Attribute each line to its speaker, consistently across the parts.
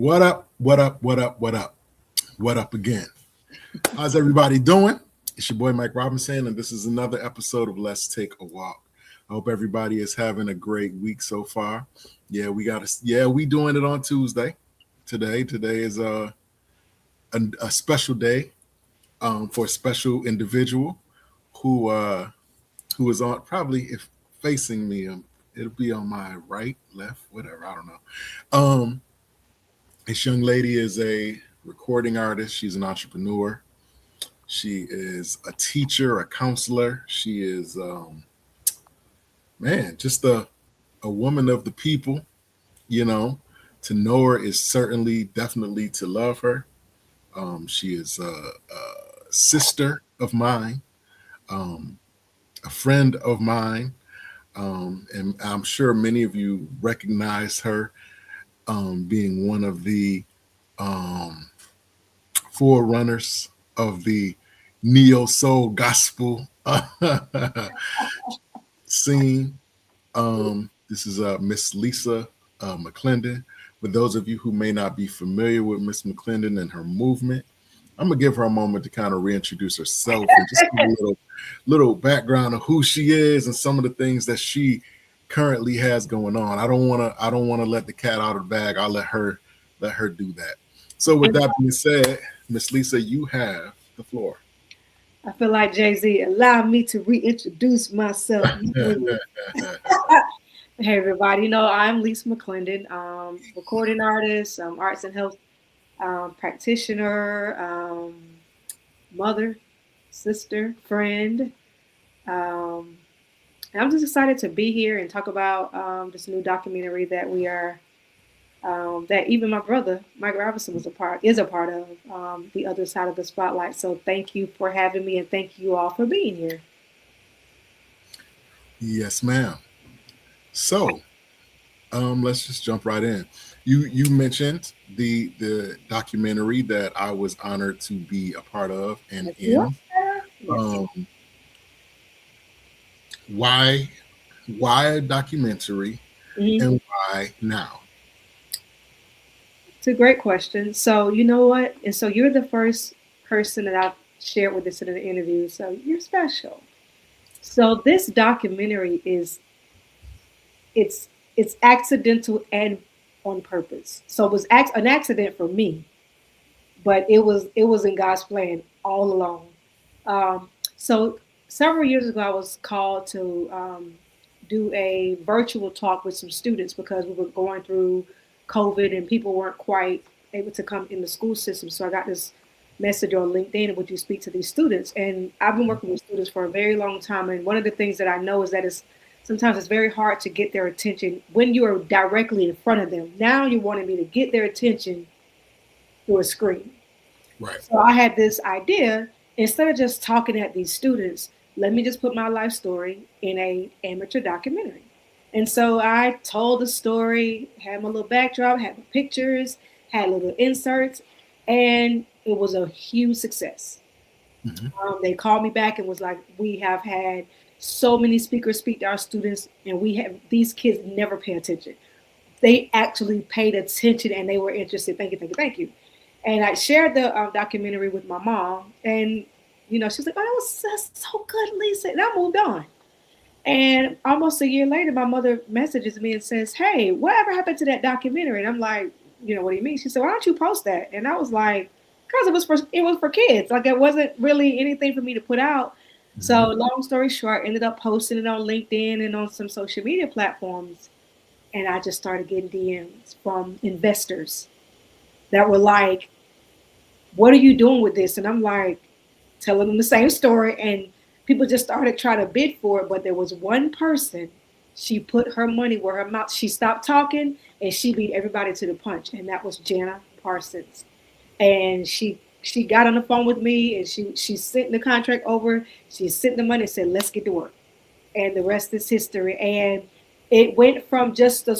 Speaker 1: What up? What up? What up? What up? What up again? How's everybody doing? It's your boy Mike Robinson, and this is another episode of Let's Take a Walk. I hope everybody is having a great week so far. We doing it on Tuesday. Today is a special day for a special individual who is on probably if facing me. It'll be on my right, left, whatever. I don't know. This young lady is a recording artist. She's an entrepreneur. She is a teacher, a counselor. She is, just a woman of the people. You know, to know her is definitely to love her. She is a sister of mine, a friend of mine, and I'm sure many of you recognize her. Being one of the forerunners of the neo soul gospel scene. This is Miss Lisa McClendon. For those of you who may not be familiar with Miss McClendon and her movement, I'm gonna give her a moment to kind of reintroduce herself and just give a little background of who she is and some of the things that she currently has going on. I don't want to let the cat out of the bag. I'll let her do that. So with that being said, Miss Lisa, you have the floor.
Speaker 2: I feel like Jay-Z, allow me to reintroduce myself. Hey everybody, I'm Lisa McClendon, recording artist, arts and health practitioner, mother, sister, friend. And I'm just excited to be here and talk about this new documentary that we are, that even my brother, Mike Robinson, is a part of, The Other Side of the Spotlight. So thank you for having me and thank you all for being here.
Speaker 1: Yes, ma'am. So let's just jump right in. You mentioned the documentary that I was honored to be a part of and in. Why a documentary and why now?
Speaker 2: It's a great question. So you know what? And so you're the first person that I've shared with this in an interview. So you're special. So this documentary it's accidental and on purpose. So it was an accident for me, but it was in God's plan all along. So several years ago, I was called to do a virtual talk with some students because we were going through COVID and people weren't quite able to come in the school system. So I got this message on LinkedIn, would you speak to these students? And I've been working with students for a very long time. And one of the things that I know is that sometimes it's very hard to get their attention when you are directly in front of them. Now you're wanting me to get their attention through a screen.
Speaker 1: Right.
Speaker 2: So I had this idea, instead of just talking at these students, let me just put my life story in an amateur documentary. And so I told the story, had my little backdrop, had my pictures, had little inserts, and it was a huge success. Mm-hmm. They called me back and was like, we have had so many speakers speak to our students, and these kids never pay attention. They actually paid attention and they were interested. Thank you. And I shared the documentary with my mom, and she's like, oh, that's so good, Lisa. And I moved on. And almost a year later, my mother messages me and says, hey, whatever happened to that documentary? And I'm like, what do you mean? She said, why don't you post that? And I was like, because it was for kids. Like, it wasn't really anything for me to put out. Mm-hmm. So long story short, ended up posting it on LinkedIn and on some social media platforms. And I just started getting DMs from investors that were like, what are you doing with this? And I'm like, telling them the same story, and people just started trying to bid for it. But there was one person, she put her money where her mouth, she stopped talking and she beat everybody to the punch. And that was Jana Parsons. And she got on the phone with me and she sent the contract over. She sent the money and said, let's get to work. And the rest is history. And it went from just a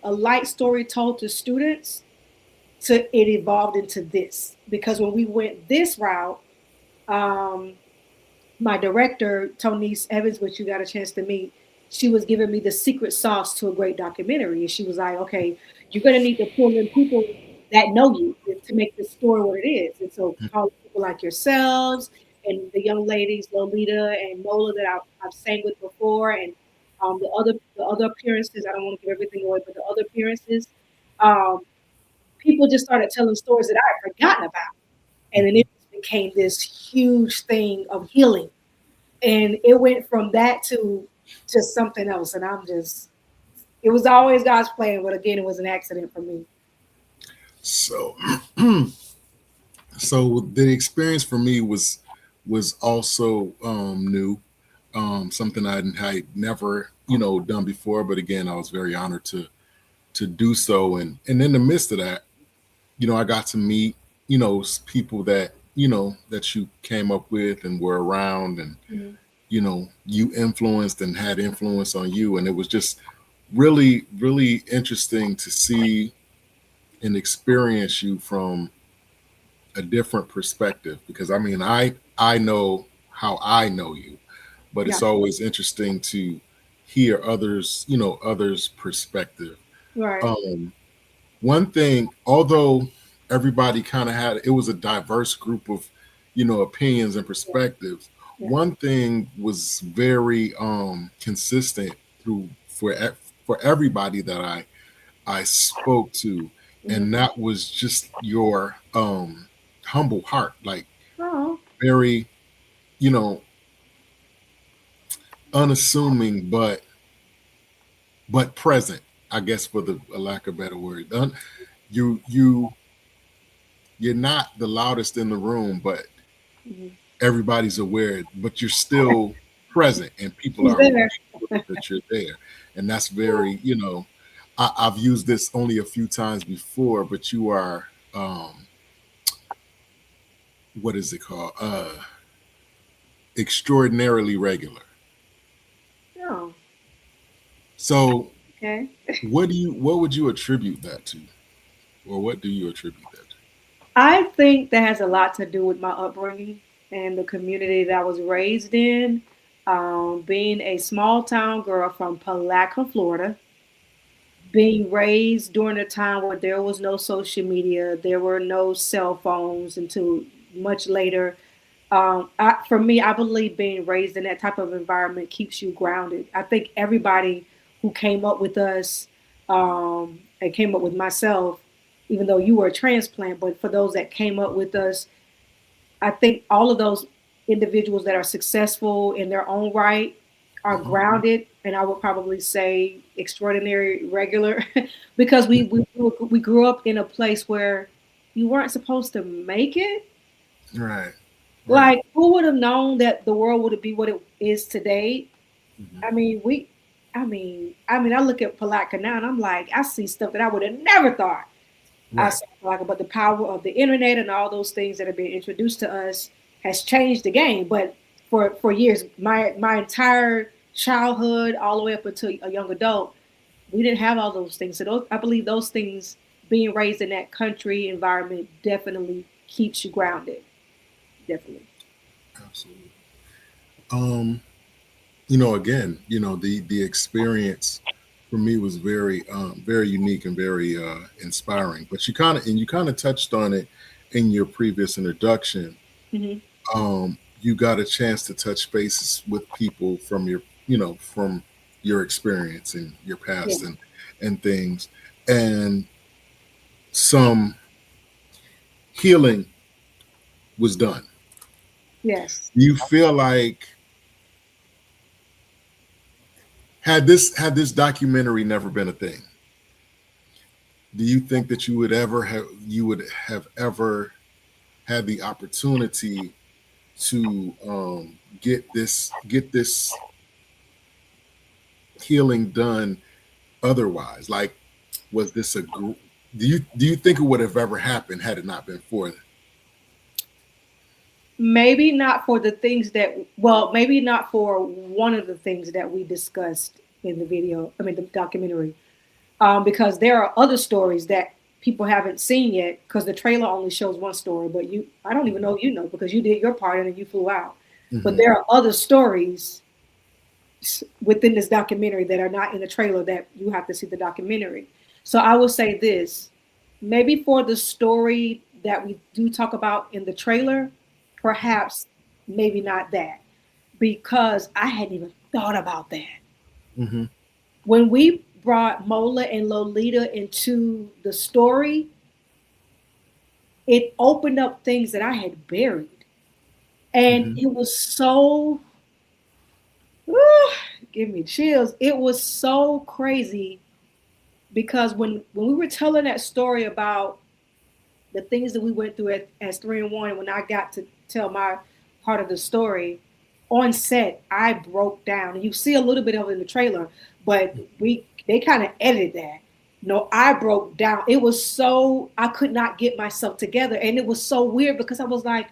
Speaker 2: light story told to students, to it evolved into this. Because when we went this route, my director, Tonice Evans, which you got a chance to meet, she was giving me the secret sauce to a great documentary. And she was like, okay, you're going to need to pull in people that know you to make this story what it is. And so call people like yourselves and the young ladies, Lolita and Mola that I've sang with before, and the other appearances. I don't want to give everything away, but the other appearances, um, people just started telling stories that I had forgotten about, and then it became this huge thing of healing, and it went from that to just something else. And I'm just, it was always God's plan, but again, it was an accident for me.
Speaker 1: So, so the experience for me was also new, something I never done before. But again, I was very honored to do so, and in the midst of that, I got to meet people that you came up with and were around, and
Speaker 2: Mhm.
Speaker 1: you influenced and had influence on you, and it was just really really interesting to see and experience you from a different perspective, because I know how I know you, but
Speaker 2: Yeah,
Speaker 1: it's always interesting to hear others perspective.
Speaker 2: right.
Speaker 1: um One thing, although everybody kind of had, it was a diverse group of opinions and
Speaker 2: Yeah,
Speaker 1: perspectives,
Speaker 2: yeah.
Speaker 1: one thing was very consistent through for everybody that I spoke to,
Speaker 2: Hmm.
Speaker 1: and that was just your humble heart, like
Speaker 2: Oh,
Speaker 1: very you know unassuming, but present, I guess, for the a lack of better word. You you you're not the loudest in the room, but
Speaker 2: mhm.
Speaker 1: everybody's aware, but you're still present, and people
Speaker 2: He's
Speaker 1: are aware
Speaker 2: there.
Speaker 1: that you're there. And that's very, I've used this only a few times before, but you are, what is it called? Extraordinarily regular.
Speaker 2: Oh,
Speaker 1: So
Speaker 2: okay.
Speaker 1: what would you attribute that to? Or what do you attribute that to?
Speaker 2: I think that has a lot to do with my upbringing and the community that I was raised in. Being a small town girl from Palaca, Florida, being raised during a time where there was no social media, there were no cell phones until much later. For me, I believe being raised in that type of environment keeps you grounded. I think everybody who came up with us and came up with myself, even though you were a transplant, but for those that came up with us, I think all of those individuals that are successful in their own right are
Speaker 1: Hmm.
Speaker 2: grounded, and I would probably say extraordinary regular, because we grew up in a place where you weren't supposed to make it.
Speaker 1: Right, right.
Speaker 2: Like, who would have known that the world would be what it is today?
Speaker 1: Hmm.
Speaker 2: I mean, I look at Palatka now and I'm like, I see stuff that I would have never thought I
Speaker 1: Right.
Speaker 2: saw Palatka, but the power of the internet and all those things that are being introduced to us has changed the game. But for years, my entire childhood, all the way up until a young adult, we didn't have all those things. So I believe those things, being raised in that country environment, definitely keeps you grounded. Definitely.
Speaker 1: Absolutely. Um, again, the experience for me was very unique and very inspiring. But you kind of touched on it in your previous introduction.
Speaker 2: Hmm.
Speaker 1: You got a chance to touch bases with people from your experience and your
Speaker 2: Yeah.
Speaker 1: past and things, and some healing was done.
Speaker 2: Yes.
Speaker 1: You feel like, had this documentary never been a thing, do you think that you would have ever had the opportunity to get this healing done otherwise? Like, was this do you think it would have ever happened had it not been for that?
Speaker 2: Maybe not for the things that, well, maybe not for one of the things that we discussed in the video, I mean, the documentary, because there are other stories that people haven't seen yet because the trailer only shows one story, but I don't even know if you know because you did your part and then you flew out. But
Speaker 1: Hmm.
Speaker 2: there are other stories within this documentary that are not in the trailer that you have to see the documentary. So I will say this, maybe for the story that we do talk about in the trailer, perhaps maybe not that, because I hadn't even thought about that.
Speaker 1: Mm-hmm.
Speaker 2: When we brought Mola and Lolita into the story, it opened up things that I had buried. And
Speaker 1: Mm-hmm.
Speaker 2: it was so, whew, give me chills. It was so crazy because when we were telling that story about the things that we went through as 3-in-1, when I got to tell my part of the story on set, I broke down. And you see a little bit of it in the trailer, but they kind of edited that. No, I broke down. It was so, I could not get myself together. And it was so weird because I was like,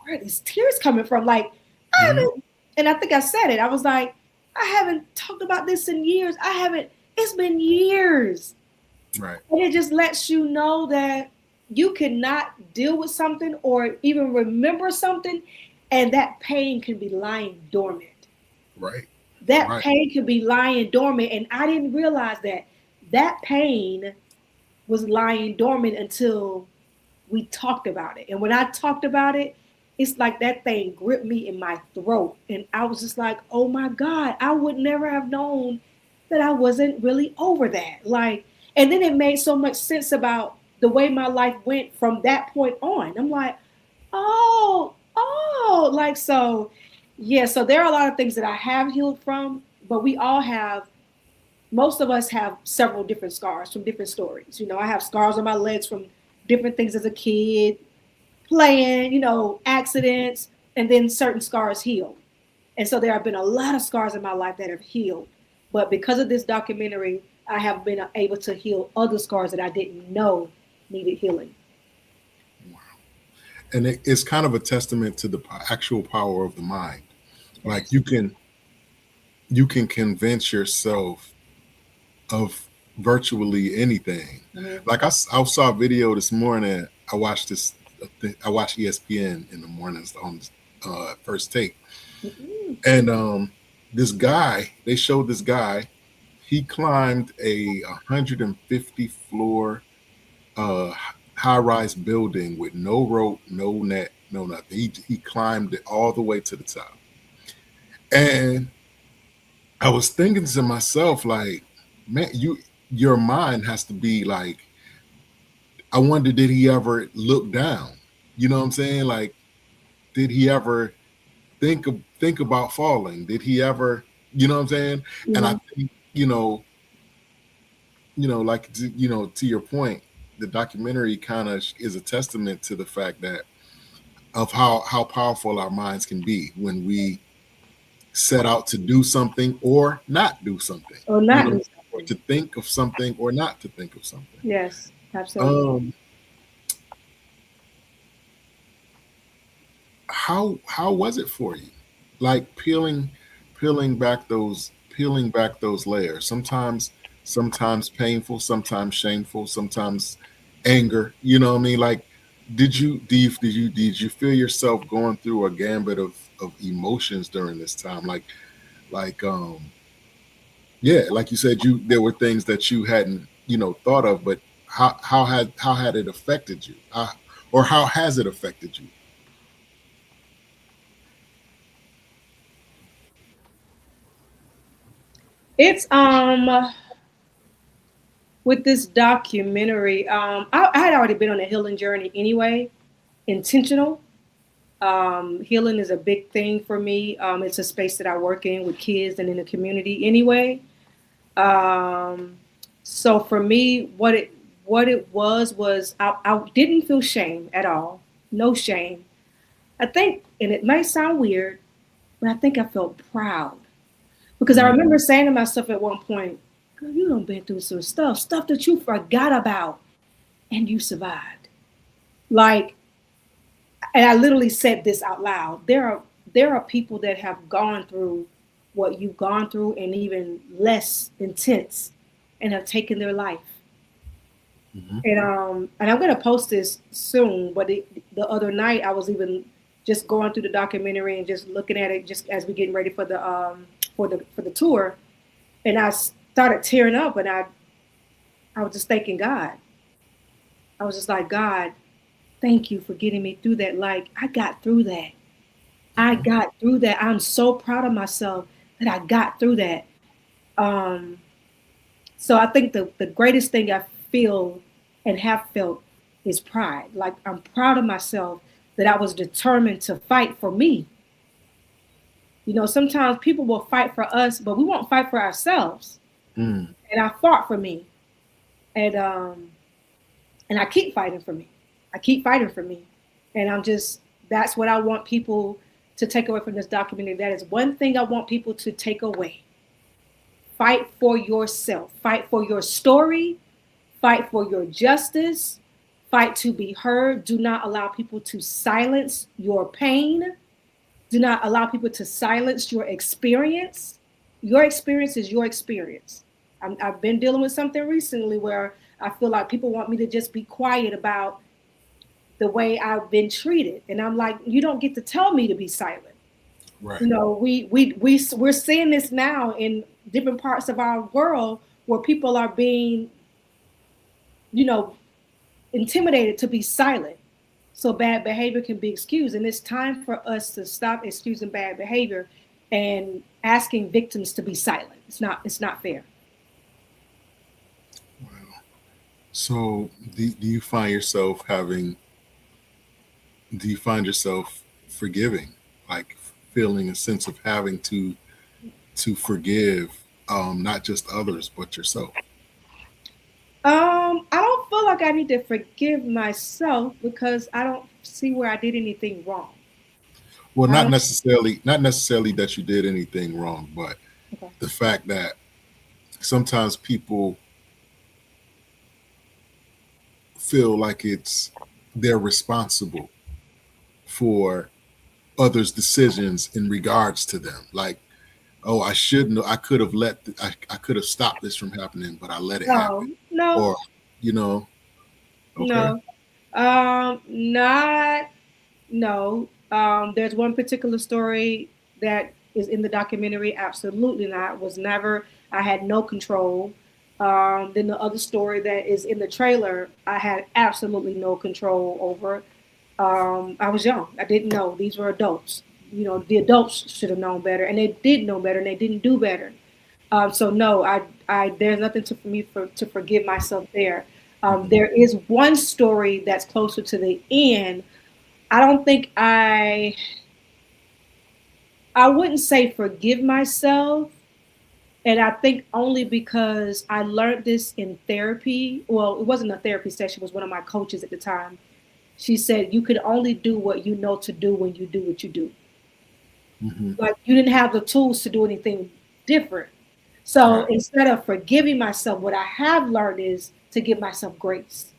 Speaker 2: where are these tears coming from? Like, I
Speaker 1: Mm-hmm.
Speaker 2: haven't, and I think I said it. I was like, I haven't talked about this in years. I haven't, it's been years.
Speaker 1: Right.
Speaker 2: And it just lets you know that you cannot deal with something or even remember something, and that pain can be lying dormant.
Speaker 1: Right.
Speaker 2: That
Speaker 1: Right.
Speaker 2: pain can be lying dormant. And I didn't realize that that pain was lying dormant until we talked about it. And when I talked about it, it's like that thing gripped me in my throat. And I was just like, oh my God, I would never have known that I wasn't really over that. Like, and then it made so much sense about the way my life went from that point on. I'm like, like so, yeah. So there are a lot of things that I have healed from, but we all have, most of us have several different scars from different stories. I have scars on my legs from different things as a kid, playing, accidents, and then certain scars heal. And so there have been a lot of scars in my life that have healed. But because of this documentary, I have been able to heal other scars that I didn't know needed healing.
Speaker 1: And it's kind of a testament to the actual power of the mind. Like
Speaker 2: Yes.
Speaker 1: you can convince yourself of virtually anything.
Speaker 2: Mm-hmm.
Speaker 1: Like I saw a video this morning. I watched this. I watch ESPN in the mornings on First Take,
Speaker 2: Mm-hmm.
Speaker 1: and this guy, they showed this guy. He climbed a 150 floor uh, high rise building with no rope, no net, no nothing. He climbed it all the way to the top, and I was thinking to myself, like, man, your mind has to be like, I wonder, did he ever look down? You know what I'm saying? Like, did he ever think about falling? Did he ever, you know what I'm saying? And I
Speaker 2: Mm-hmm.
Speaker 1: think, like to your point, the documentary kind of is a testament to the fact that of how powerful our minds can be when we set out to do something or not do something,
Speaker 2: Or
Speaker 1: you
Speaker 2: not
Speaker 1: know,
Speaker 2: do
Speaker 1: or
Speaker 2: something.
Speaker 1: to think of something or not to think of something.
Speaker 2: Yes, absolutely.
Speaker 1: Um, how was it for you? Like peeling back those layers. Sometimes painful, sometimes shameful, sometimes anger. You know what I mean? Like, did you feel yourself going through a gambit of emotions during this time? Like yeah, like you said, there were things that you hadn't thought of, but how had it affected you, or how has it affected you?
Speaker 2: It's with this documentary, I had already been on a healing journey anyway, intentional. Healing is a big thing for me. It's a space that I work in with kids and in the community anyway. Um, so for me, what it was I didn't feel shame at all. No shame. I think, and it might sound weird, but I think I felt proud because I
Speaker 1: Mm,
Speaker 2: remember saying to myself at one point, "Girl, you done been through some stuff that you forgot about, and you survived." Like, and I literally said this out loud. There are people that have gone through what you've gone through and even less intense, and have taken their life.
Speaker 1: mhm.
Speaker 2: And I'm gonna post this soon. But the other night I was even just going through the documentary and just looking at it just as we getting ready for the tour, and I started tearing up, and I I was just thanking God. I was just like, God, thank you for getting me through that. Like, I got through that. I
Speaker 1: Mhm.
Speaker 2: got through that. I'm so proud of myself that I got through that. Um, so I think the greatest thing I feel and have felt is pride. Like, I'm proud of myself that I was determined to fight for me. You know, sometimes people will fight for us, but we won't fight for ourselves.
Speaker 1: Mm.
Speaker 2: And I fought for me. And and I keep fighting for me. I keep fighting for me. And I'm just that's what I want people to take away from this documentary. That is one thing I want people to take away. Fight for yourself. Fight for your story. Fight for your justice. Fight to be heard. Do not allow people to silence your pain. Do not allow people to silence your experience. Your experience is your experience. I've been dealing with something recently where I feel like people want me to just be quiet about the way I've been treated, and I'm like, you don't get to tell me to be silent.
Speaker 1: Right.
Speaker 2: You know, we're seeing this now in different parts of our world where people are being, you know, intimidated to be silent so bad behavior can be excused. And it's time for us to stop excusing bad behavior and asking victims to be silent. It's not fair.
Speaker 1: Wow. So do you find yourself having, do you find yourself forgiving, like feeling a sense of having to forgive, not just others but yourself?
Speaker 2: I don't feel like I need to forgive myself because I don't see where I did anything wrong.
Speaker 1: Well,
Speaker 2: I
Speaker 1: not
Speaker 2: don't.
Speaker 1: necessarily, not necessarily that you did anything wrong, but
Speaker 2: Okay.
Speaker 1: the fact that sometimes people feel like it's they're responsible for others' decisions in regards to them. Like, oh, I shouldn't, I could have I could have stopped this from happening, but I let it happen.
Speaker 2: No, no,
Speaker 1: Or, you know, okay.
Speaker 2: no. Not no. There's one particular story that is in the documentary. Absolutely not. Was never. I had no control. Then the other story that is in the trailer, I had absolutely no control over. I was young. I didn't know. These were adults. You know, the adults should have known better, and they did know better, and they didn't do better. So no, there's nothing to for me to forgive myself there.
Speaker 1: Mhm.
Speaker 2: There is one story that's closer to the end. I don't think I wouldn't say forgive myself, and I think only because I learned this in therapy. Well, it wasn't a therapy session; it was one of my coaches at the time. She said you could only do what you know to do when you do what you do.
Speaker 1: Mhm.
Speaker 2: Like you didn't have the tools to do anything different. So
Speaker 1: Right.
Speaker 2: instead of forgiving myself, what I have learned is to give myself grace.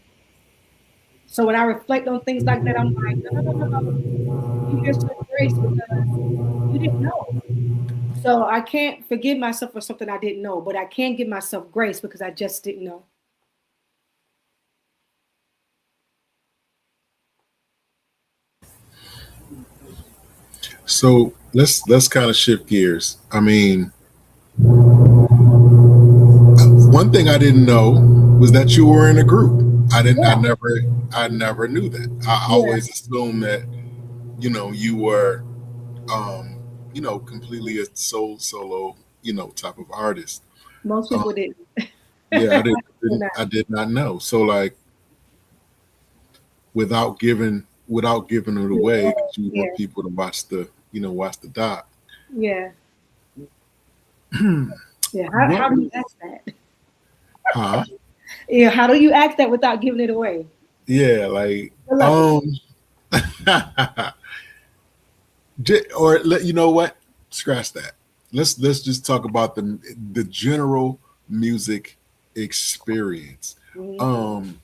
Speaker 2: So when I reflect on things like that, I'm like, no, no, no, no, no. Give yourself grace because you didn't know. So I can't forgive myself for something I didn't know, but I can give myself grace because I just didn't know.
Speaker 1: So let's kind of shift gears. I mean, one thing I didn't know was that you were in a group.
Speaker 2: Yeah,
Speaker 1: I never knew that. I
Speaker 2: yeah.
Speaker 1: always assumed that, you were, um, completely a solo, type of artist.
Speaker 2: Most
Speaker 1: Um,
Speaker 2: people didn't.
Speaker 1: yeah,
Speaker 2: But not.
Speaker 1: I did not know. So like, without giving it away, 'cause you want
Speaker 2: Yeah,
Speaker 1: people to watch watch the doc.
Speaker 2: yeah, yeah.
Speaker 1: What?
Speaker 2: How do you ask that?
Speaker 1: Huh?
Speaker 2: Yeah, how do you ask that without giving it away?
Speaker 1: Yeah, like,
Speaker 2: Elaborate.
Speaker 1: or let you know what? Scratch that. Let's just talk about the general music experience.
Speaker 2: Mhm.
Speaker 1: Um,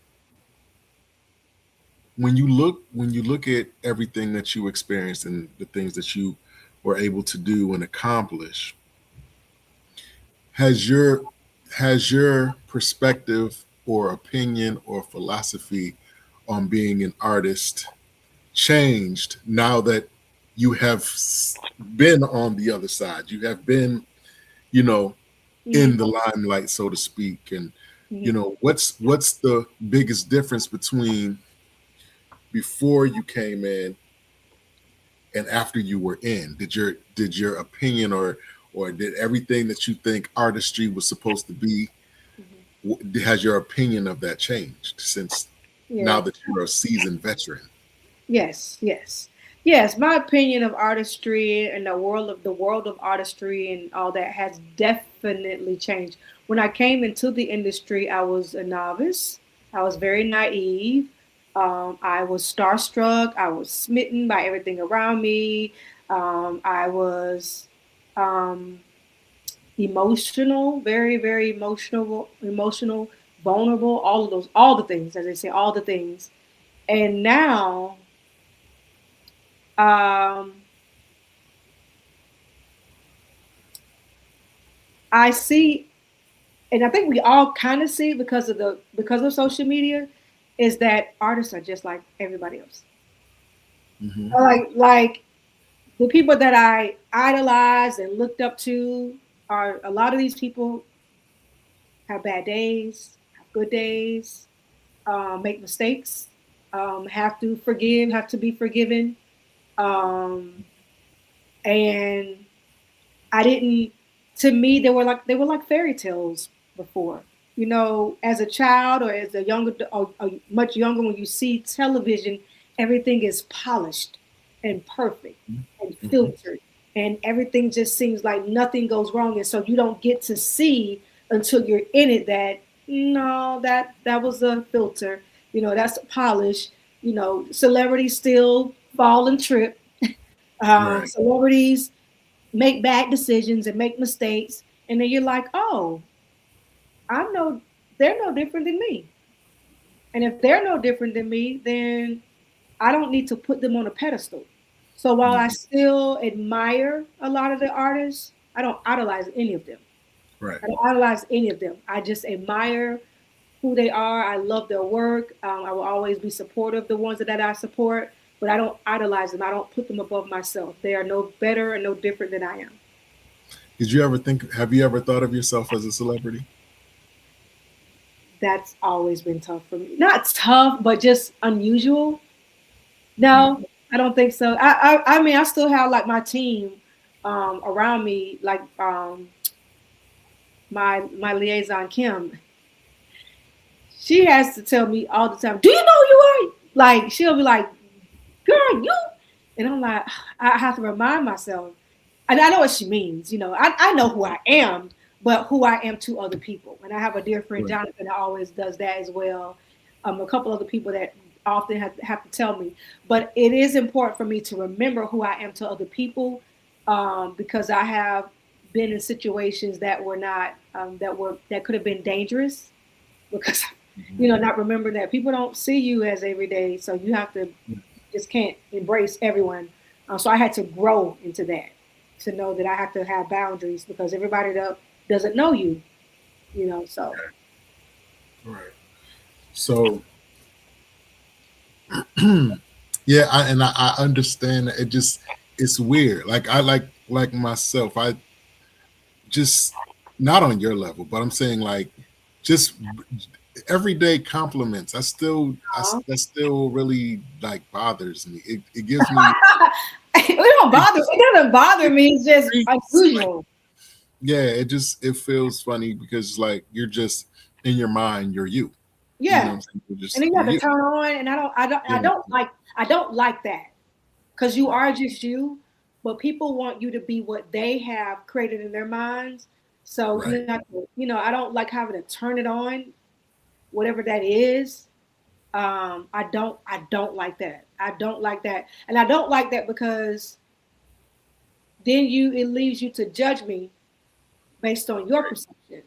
Speaker 1: when you look at everything that you experienced and the things that you were able to do and accomplish, has your perspective or opinion or philosophy on being an artist changed now that you have been on the other side? You have been, you know,
Speaker 2: Mhm.
Speaker 1: in the limelight, so to speak, and You know, what's the biggest difference between before you came in and after you were in? Did your opinion or did everything that you think artistry was supposed to be, has your opinion of that changed since now
Speaker 2: Yeah.
Speaker 1: that you're a seasoned veteran?
Speaker 2: Yes, yes, yes. My opinion of artistry and the world of artistry and all that has definitely changed. When I came into the industry, I was a novice. I was very naive. I was starstruck. I was smitten by everything around me. I was um, emotional, very, very emotional, vulnerable. All of those, all the things, as they say, all the things. And now um, I see, and I think we all kind of see because of social media, is that artists are just like everybody else.
Speaker 1: Mm-hmm.
Speaker 2: Like the people that I idolized and looked up to are a lot of these people have bad days, have good days, make mistakes, have to forgive, have to be forgiven, um, and I didn't. To me, they were like fairy tales before. You know, as a child or as a younger or much younger, when you see television, everything is polished and perfect and
Speaker 1: Mm-hmm.
Speaker 2: filtered, and everything just seems like nothing goes wrong. And so you don't get to see until you're in it that no, that was a filter. You know, that's a polish. You know, celebrities still fall and trip.
Speaker 1: Right.
Speaker 2: Celebrities make bad decisions and make mistakes, and then you're like, oh, I know they're no different than me. And if they're no different than me, then I don't need to put them on a pedestal. So while I
Speaker 1: Yeah.
Speaker 2: still admire a lot of the artists, I don't idolize any of them.
Speaker 1: Right.
Speaker 2: I don't idolize any of them. I just admire who they are. I love their work. I will always be supportive of the ones that I support, but I don't idolize them. I don't put them above myself. They are no better and no different than I am.
Speaker 1: Did you ever think? Have you ever thought of yourself as a celebrity?
Speaker 2: That's always been tough for me. Not tough, but just unusual.
Speaker 1: Yeah.
Speaker 2: No, I don't think so. I mean, I still have like my team around me, like my liaison Kim. She has to tell me all the time, "Do you know who you are?" Like she'll be like, "Girl, you," and I'm like, I have to remind myself. And I know what she means. You know, I know who I am, but who I am to other people. And I have a dear friend,
Speaker 1: Right.
Speaker 2: Jonathan, that always does that as well. A couple other people that often have to tell me. But it is important for me to remember who I am to other people, because I have been in situations that were not that could have been dangerous because
Speaker 1: Mhm.
Speaker 2: not remembering that people don't see you as every day, so you have to just can't embrace everyone. So I had to grow into that, to know that I have to have boundaries because everybody that doesn't know you, So
Speaker 1: Right. So, yeah, I understand that. It's weird. Like I like myself. I just not on your level, but I'm saying like just everyday compliments.
Speaker 2: uh,
Speaker 1: That still really like bothers me. It gives me
Speaker 2: it don't
Speaker 1: it
Speaker 2: bother.
Speaker 1: just
Speaker 2: It doesn't bother
Speaker 1: it
Speaker 2: me. It's just
Speaker 1: freaks like
Speaker 2: unusual.
Speaker 1: yeah. It feels funny because like you're just in your mind. You're you. You know what
Speaker 2: Yeah,
Speaker 1: I'm saying?
Speaker 2: and then you
Speaker 1: You're
Speaker 2: have to
Speaker 1: you.
Speaker 2: turn on, and
Speaker 1: Yeah.
Speaker 2: I don't like that because you
Speaker 1: Right.
Speaker 2: are just you, but people want you to be what they have created in their minds. So
Speaker 1: Right.
Speaker 2: you have to, I don't like having to turn it on, whatever that is. I don't like that. I don't like that. And I don't like that because then it leaves you to judge me based on your perception. You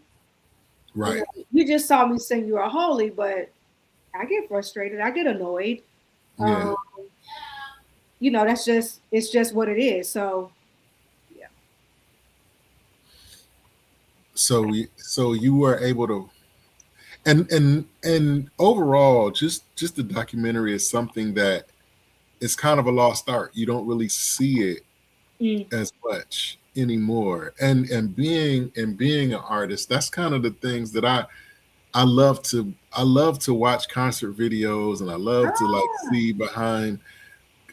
Speaker 2: know,
Speaker 1: Right.
Speaker 2: you just saw me sing "You Are Holy," but I get frustrated. I get annoyed.
Speaker 1: Yeah.
Speaker 2: Um, it's just what it is. So yeah.
Speaker 1: So you were able to and overall just the documentary is something that it's kind of a lost art. You don't really see it
Speaker 2: Mm.
Speaker 1: as much anymore. And being an artist, that's kind of the things that I love to watch concert videos, and I love to like
Speaker 2: Ah,
Speaker 1: see behind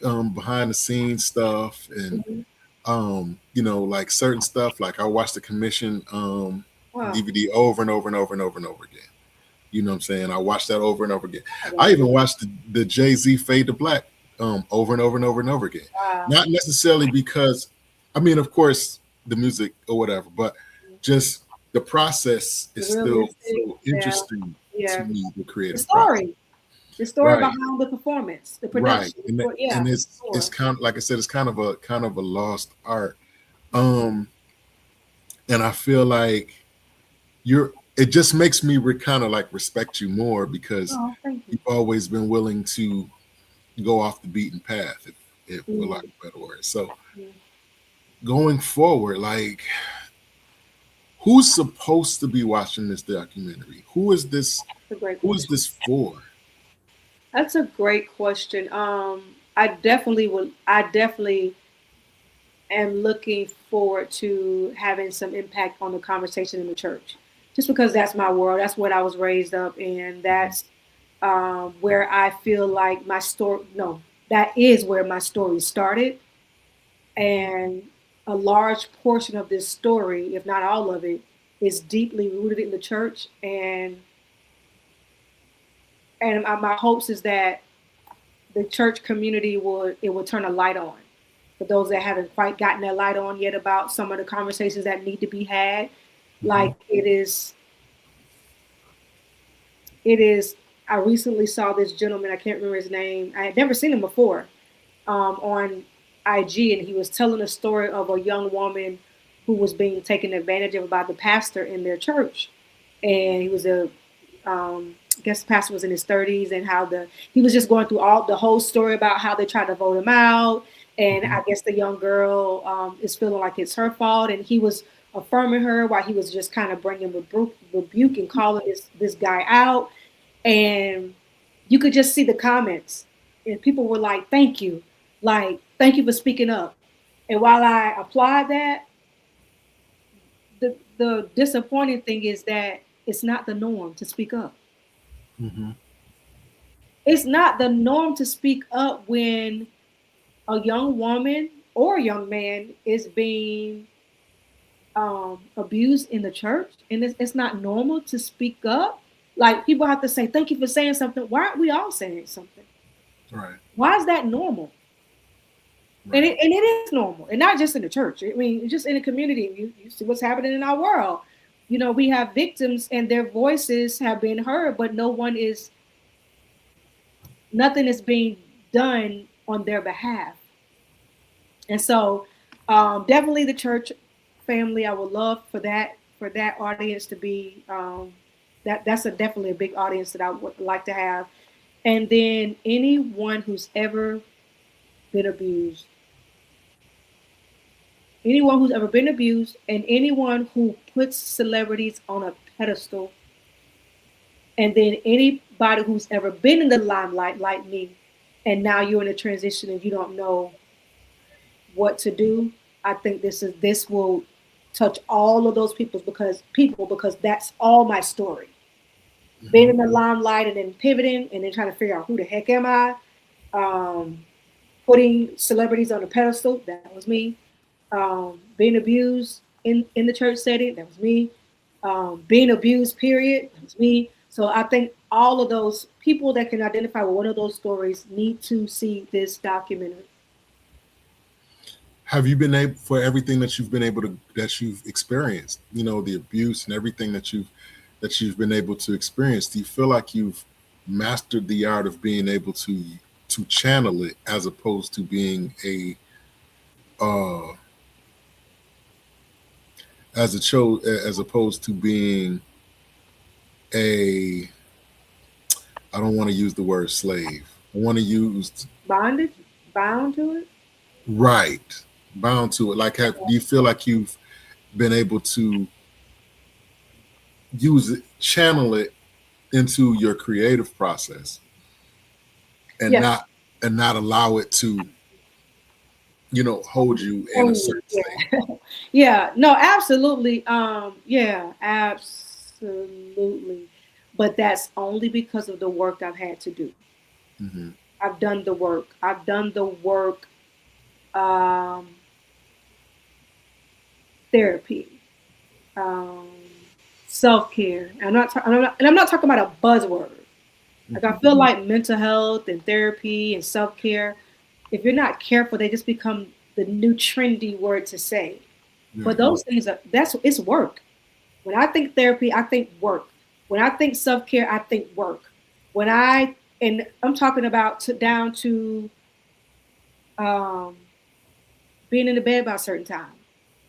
Speaker 1: the scenes stuff, and
Speaker 2: mhm.
Speaker 1: like certain stuff. Like I watched the commission
Speaker 2: Wow.
Speaker 1: DVD over and over and over and over and over again. You know what I'm saying? I watched that over and over again. I
Speaker 2: Wow.
Speaker 1: even watched the Jay-Z Fade to Black over and over and over and over again.
Speaker 2: Wow.
Speaker 1: Not necessarily because, I mean, of course, the music or whatever, but just the process
Speaker 2: The
Speaker 1: is still
Speaker 2: realistic.
Speaker 1: so
Speaker 2: Yeah.
Speaker 1: interesting to
Speaker 2: Yeah.
Speaker 1: me, the
Speaker 2: The
Speaker 1: creative process.
Speaker 2: story. The story
Speaker 1: Right,
Speaker 2: behind the performance, the
Speaker 1: right.
Speaker 2: production.
Speaker 1: And
Speaker 2: Yeah.
Speaker 1: it's
Speaker 2: Sure.
Speaker 1: kind of like I said, it's kind of a lost art. Um, and I feel like it just makes me kind of like respect you more because
Speaker 2: Oh, thank you.
Speaker 1: you've always been willing to go off the beaten path, if for lack
Speaker 2: Mm,
Speaker 1: of a better word. So
Speaker 2: mm.
Speaker 1: going forward, like who's supposed to be watching this documentary?
Speaker 2: That's a great
Speaker 1: Who is
Speaker 2: question.
Speaker 1: this for?
Speaker 2: That's a great question. I definitely am looking forward to having some impact on the conversation in the church. Just because that's my world. That's what I was raised up in. That's where I feel like my story, no, that is where my story started. And a large portion of this story, if not all of it, is deeply rooted in the church. And my hopes is that the church community will turn a light on for those that haven't quite gotten that light on yet about some of the conversations that need to be had.
Speaker 1: Mm-hmm.
Speaker 2: Like it is. I recently saw this gentleman. I can't remember his name. I had never seen him before on IG, and he was telling a story of a young woman who was being taken advantage of by the pastor in their church, and he was I guess the pastor was in his 30s, and how he was just going through all the whole story about how they tried to vote him out, and
Speaker 1: Mm-hmm.
Speaker 2: I guess the young girl is feeling like it's her fault, and he was affirming her while he was just kind of bringing rebuke and calling this guy out, and you could just see the comments, and people were like, thank you for speaking up. And while I applaud that, the disappointing thing is that it's not the norm to speak up.
Speaker 1: Mm-hmm.
Speaker 2: It's not the norm to speak up when a young woman or a young man is being abused in the church, and it's not normal to speak up. Like people have to say, "Thank you for saying something." Why aren't we all saying something?
Speaker 1: Right,
Speaker 2: Why is that normal? And
Speaker 1: right.
Speaker 2: it is normal, and not just in the church. I mean, just in the community. You see what's happening in our world. You know, we have victims, and their voices have been heard, but nothing is being done on their behalf. And so, definitely the church family. I would love for that audience to be that's definitely a big audience that I would like to have. And then anyone who's ever been abused, and anyone who puts celebrities on a pedestal, and then anybody who's ever been in the limelight like me, and now you're in a transition and you don't know what to do. I think this will touch all of those because that's all my story. Being
Speaker 1: Mm-hmm.
Speaker 2: in the limelight and then pivoting and then trying to figure out who the heck am I. Um, Putting celebrities on a pedestal, that was me. Being abused in the church setting, that was me. Being abused, period, that was me. So I think all of those people that can identify with one of those stories need to see this documentary.
Speaker 1: Have you been able for everything that you've been able to that you've experienced? You know, the abuse and everything that you've been able to experience. Do you feel like you've mastered the art of being able to channel it as opposed to being a uh as opposed to being a I don't want to use the word slave. I want to use
Speaker 2: Bonded, bound to it.
Speaker 1: right, bound to it. Like, do you feel like you've been able to use it, channel it into your creative process, and
Speaker 2: Yes.
Speaker 1: not allow it to hold you in a
Speaker 2: Oh,
Speaker 1: certain state?
Speaker 2: yeah. Yeah. No, absolutely. Yeah, absolutely. but that's only because of the work I've had to do.
Speaker 1: Mm-hmm.
Speaker 2: I've done the work. I've done the work. Um, Therapy, um, self care. And I'm not talking about a buzzword. Like I
Speaker 1: Mm-hmm.
Speaker 2: feel like mental health and therapy and self care, if you're not careful, they just become the new trendy word to say. But
Speaker 1: Right.
Speaker 2: those things are it's work. When I think therapy, I think work. When I think self care, I think work. When I and I'm talking about down to um, being in the bed by a certain time,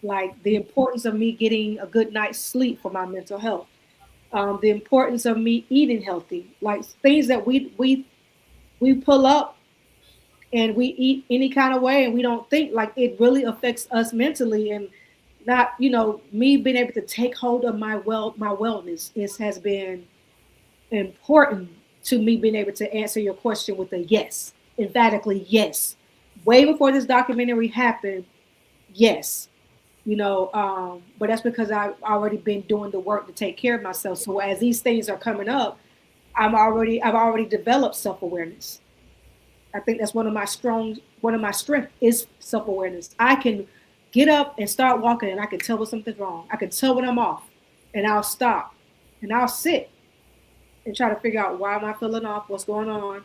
Speaker 2: like the importance of me getting a good night's sleep for my mental health, the importance of me eating healthy, like things that we pull up and we eat any kind of way and we don't think like it really affects us mentally and not me being able to take hold of my wellness has been important to me being able to answer your question with a yes, emphatically yes. Way before this documentary happened, yes. But that's because I've already been doing the work to take care of myself. So as these things are coming up, I've already developed self-awareness. I think that's one of my strengths is self-awareness. I can get up and start walking and I can tell when something's wrong. I can tell when I'm off and I'll stop and I'll sit and try to figure out why am I feeling off, what's going on,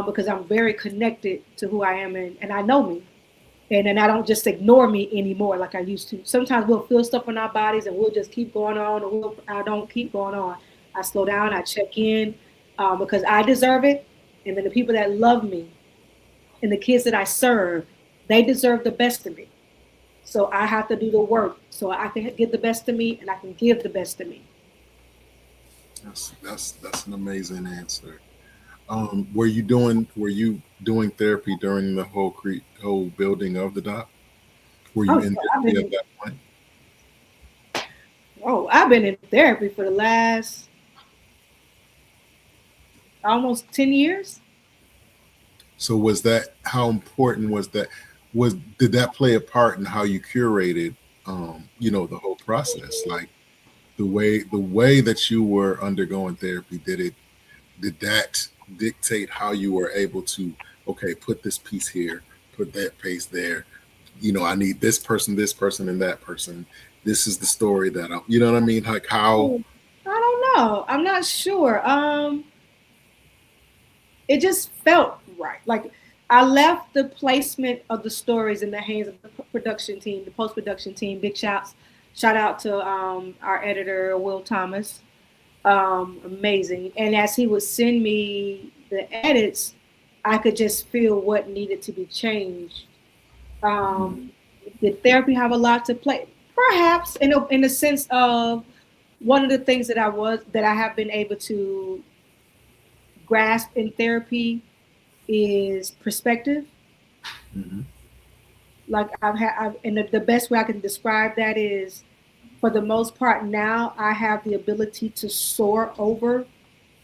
Speaker 2: because I'm very connected to who I am and I know me. And then I don't just ignore me anymore like I used to. Sometimes we'll feel stuff in our bodies and we'll just keep going on, or I don't keep going on. I slow down, I check in because I deserve it. And then the people that love me and the kids that I serve, they deserve the best of me. So I have to do the work so I can get the best of me and I can give the best of me.
Speaker 1: That's an amazing answer. Were you doing therapy during the whole building of the doc? Were you
Speaker 2: Oh,
Speaker 1: in
Speaker 2: yeah,
Speaker 1: therapy at that point?
Speaker 2: I've been in therapy for the last almost 10 years.
Speaker 1: So was that how important was that? Was Did that play a part in how you curated, the whole process? Like the way that you were undergoing therapy, did that dictate how you were able to, okay, put this piece here, put that piece there? I need this person, and that person. This is the story that you know what I mean? Like how.
Speaker 2: Oh, I don't know. I'm not sure. It just felt right. Like I left the placement of the stories in the hands of the production team, the post production team. Shout out to our editor Will Thomas. Amazing. And as he would send me the edits, I could just feel what needed to be changed.
Speaker 1: Mhm.
Speaker 2: Um, did therapy have a lot to play? Perhaps in the sense of one of the things that I have been able to grasp in therapy is perspective.
Speaker 1: Mhm.
Speaker 2: Like and the best way I can describe that is, for the most part, now I have the ability to soar over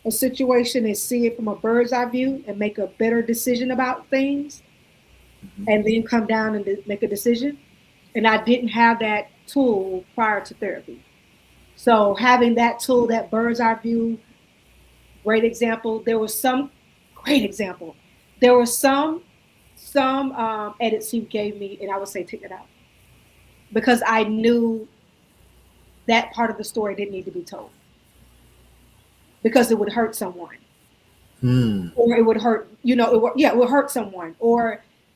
Speaker 2: a situation and see it from a bird's eye view and make a better decision about things,
Speaker 1: Mhm.
Speaker 2: and then come down and make a decision. And I didn't have that tool prior to therapy. So having that tool, that bird's eye view, great example. There was some great example. There were some edits he gave me, and I would say take it out because I knew that part of the story didn't need to be told because it would hurt someone,
Speaker 1: Hmm.
Speaker 2: or it would hurt. It would hurt someone,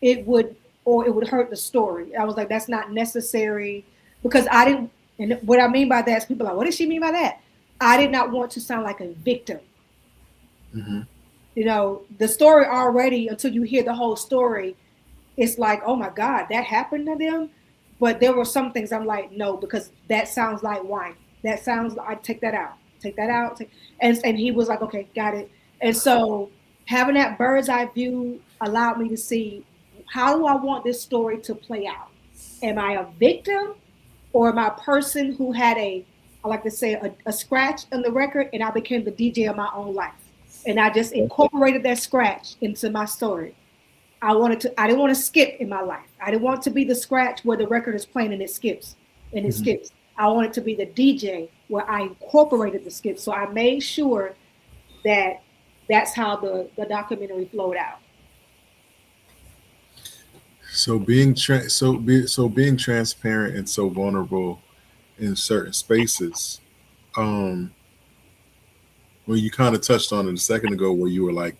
Speaker 2: it would, or it would hurt the story. I was like, that's not necessary because I didn't. And what I mean by that is people are like, what does she mean by that? I did not want to sound like a victim.
Speaker 1: Mhm.
Speaker 2: The story already, until you hear the whole story, it's like, oh my God, that happened to them. But there were some things I'm like, no, because that sounds like wine. That sounds like, I take that out, take that out. And he was like, okay, got it. And so having that bird's eye view allowed me to see, how do I want this story to play out? Am I a victim, or am I a person who had I like to say, a scratch on the record, and I became the DJ of my own life? And I just incorporated that scratch into my story. I didn't want to skip in my life. I didn't want to be the scratch where the record is playing and it skips and it
Speaker 1: Mhm.
Speaker 2: skips. I wanted to be the DJ where I incorporated the skits. So I made sure that that's how the documentary flowed out.
Speaker 1: So being transparent and so vulnerable in certain spaces. Um, well, you kind of touched on it a second ago, where you were like,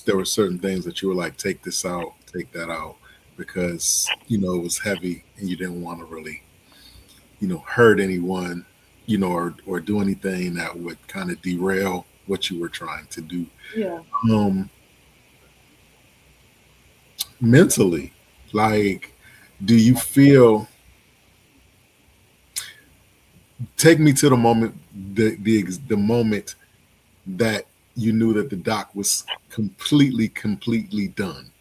Speaker 1: there were certain things that you were like, take this out, take that out, because it was heavy and you didn't want to really, hurt anyone, or do anything that would kind of derail what you were trying to do.
Speaker 2: Yeah.
Speaker 1: Um, Mentally, like, do you feel? Take me to the moment, the moment that you knew that the doc was completely done.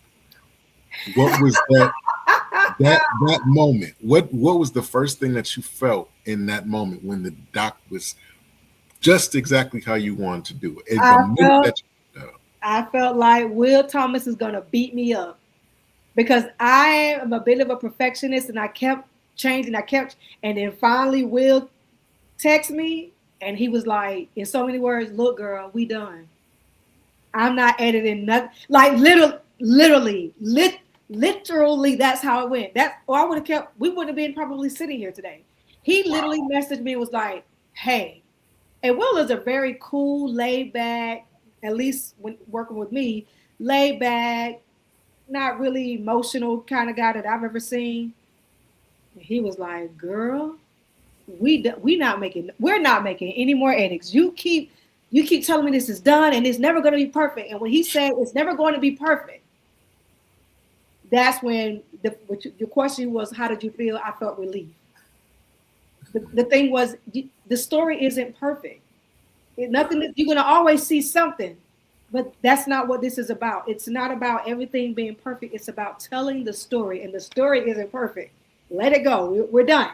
Speaker 1: What was that moment? What was the first thing that you felt in that moment when the doc was just exactly how you wanted to do it? The
Speaker 2: I
Speaker 1: minute
Speaker 2: felt
Speaker 1: that
Speaker 2: I felt like Will Thomas is gonna beat me up because I am a bit of a perfectionist and I kept changing, and then finally Will text me and he was like, in so many words, look, girl, we done. I'm not editing nothing. Like literally, that's how it went. That or I would have kept. We wouldn't have been probably sitting here today. He literally messaged me and was like, "Hey," and Will is a very cool, laid back. At least when working with me, laid back, not really emotional kind of guy that I've ever seen. And he was like, "Girl, we're not making any more edits. You keep telling me this is done and it's never going to be perfect." And when he said it's never going to be perfect, that's when your question was, how did you feel? I felt relief. The thing was, the story isn't perfect. Nothing. You're going to always see something, but that's not what this is about. It's not about everything being perfect. It's about telling the story, and the story isn't perfect. Let it go. We're done.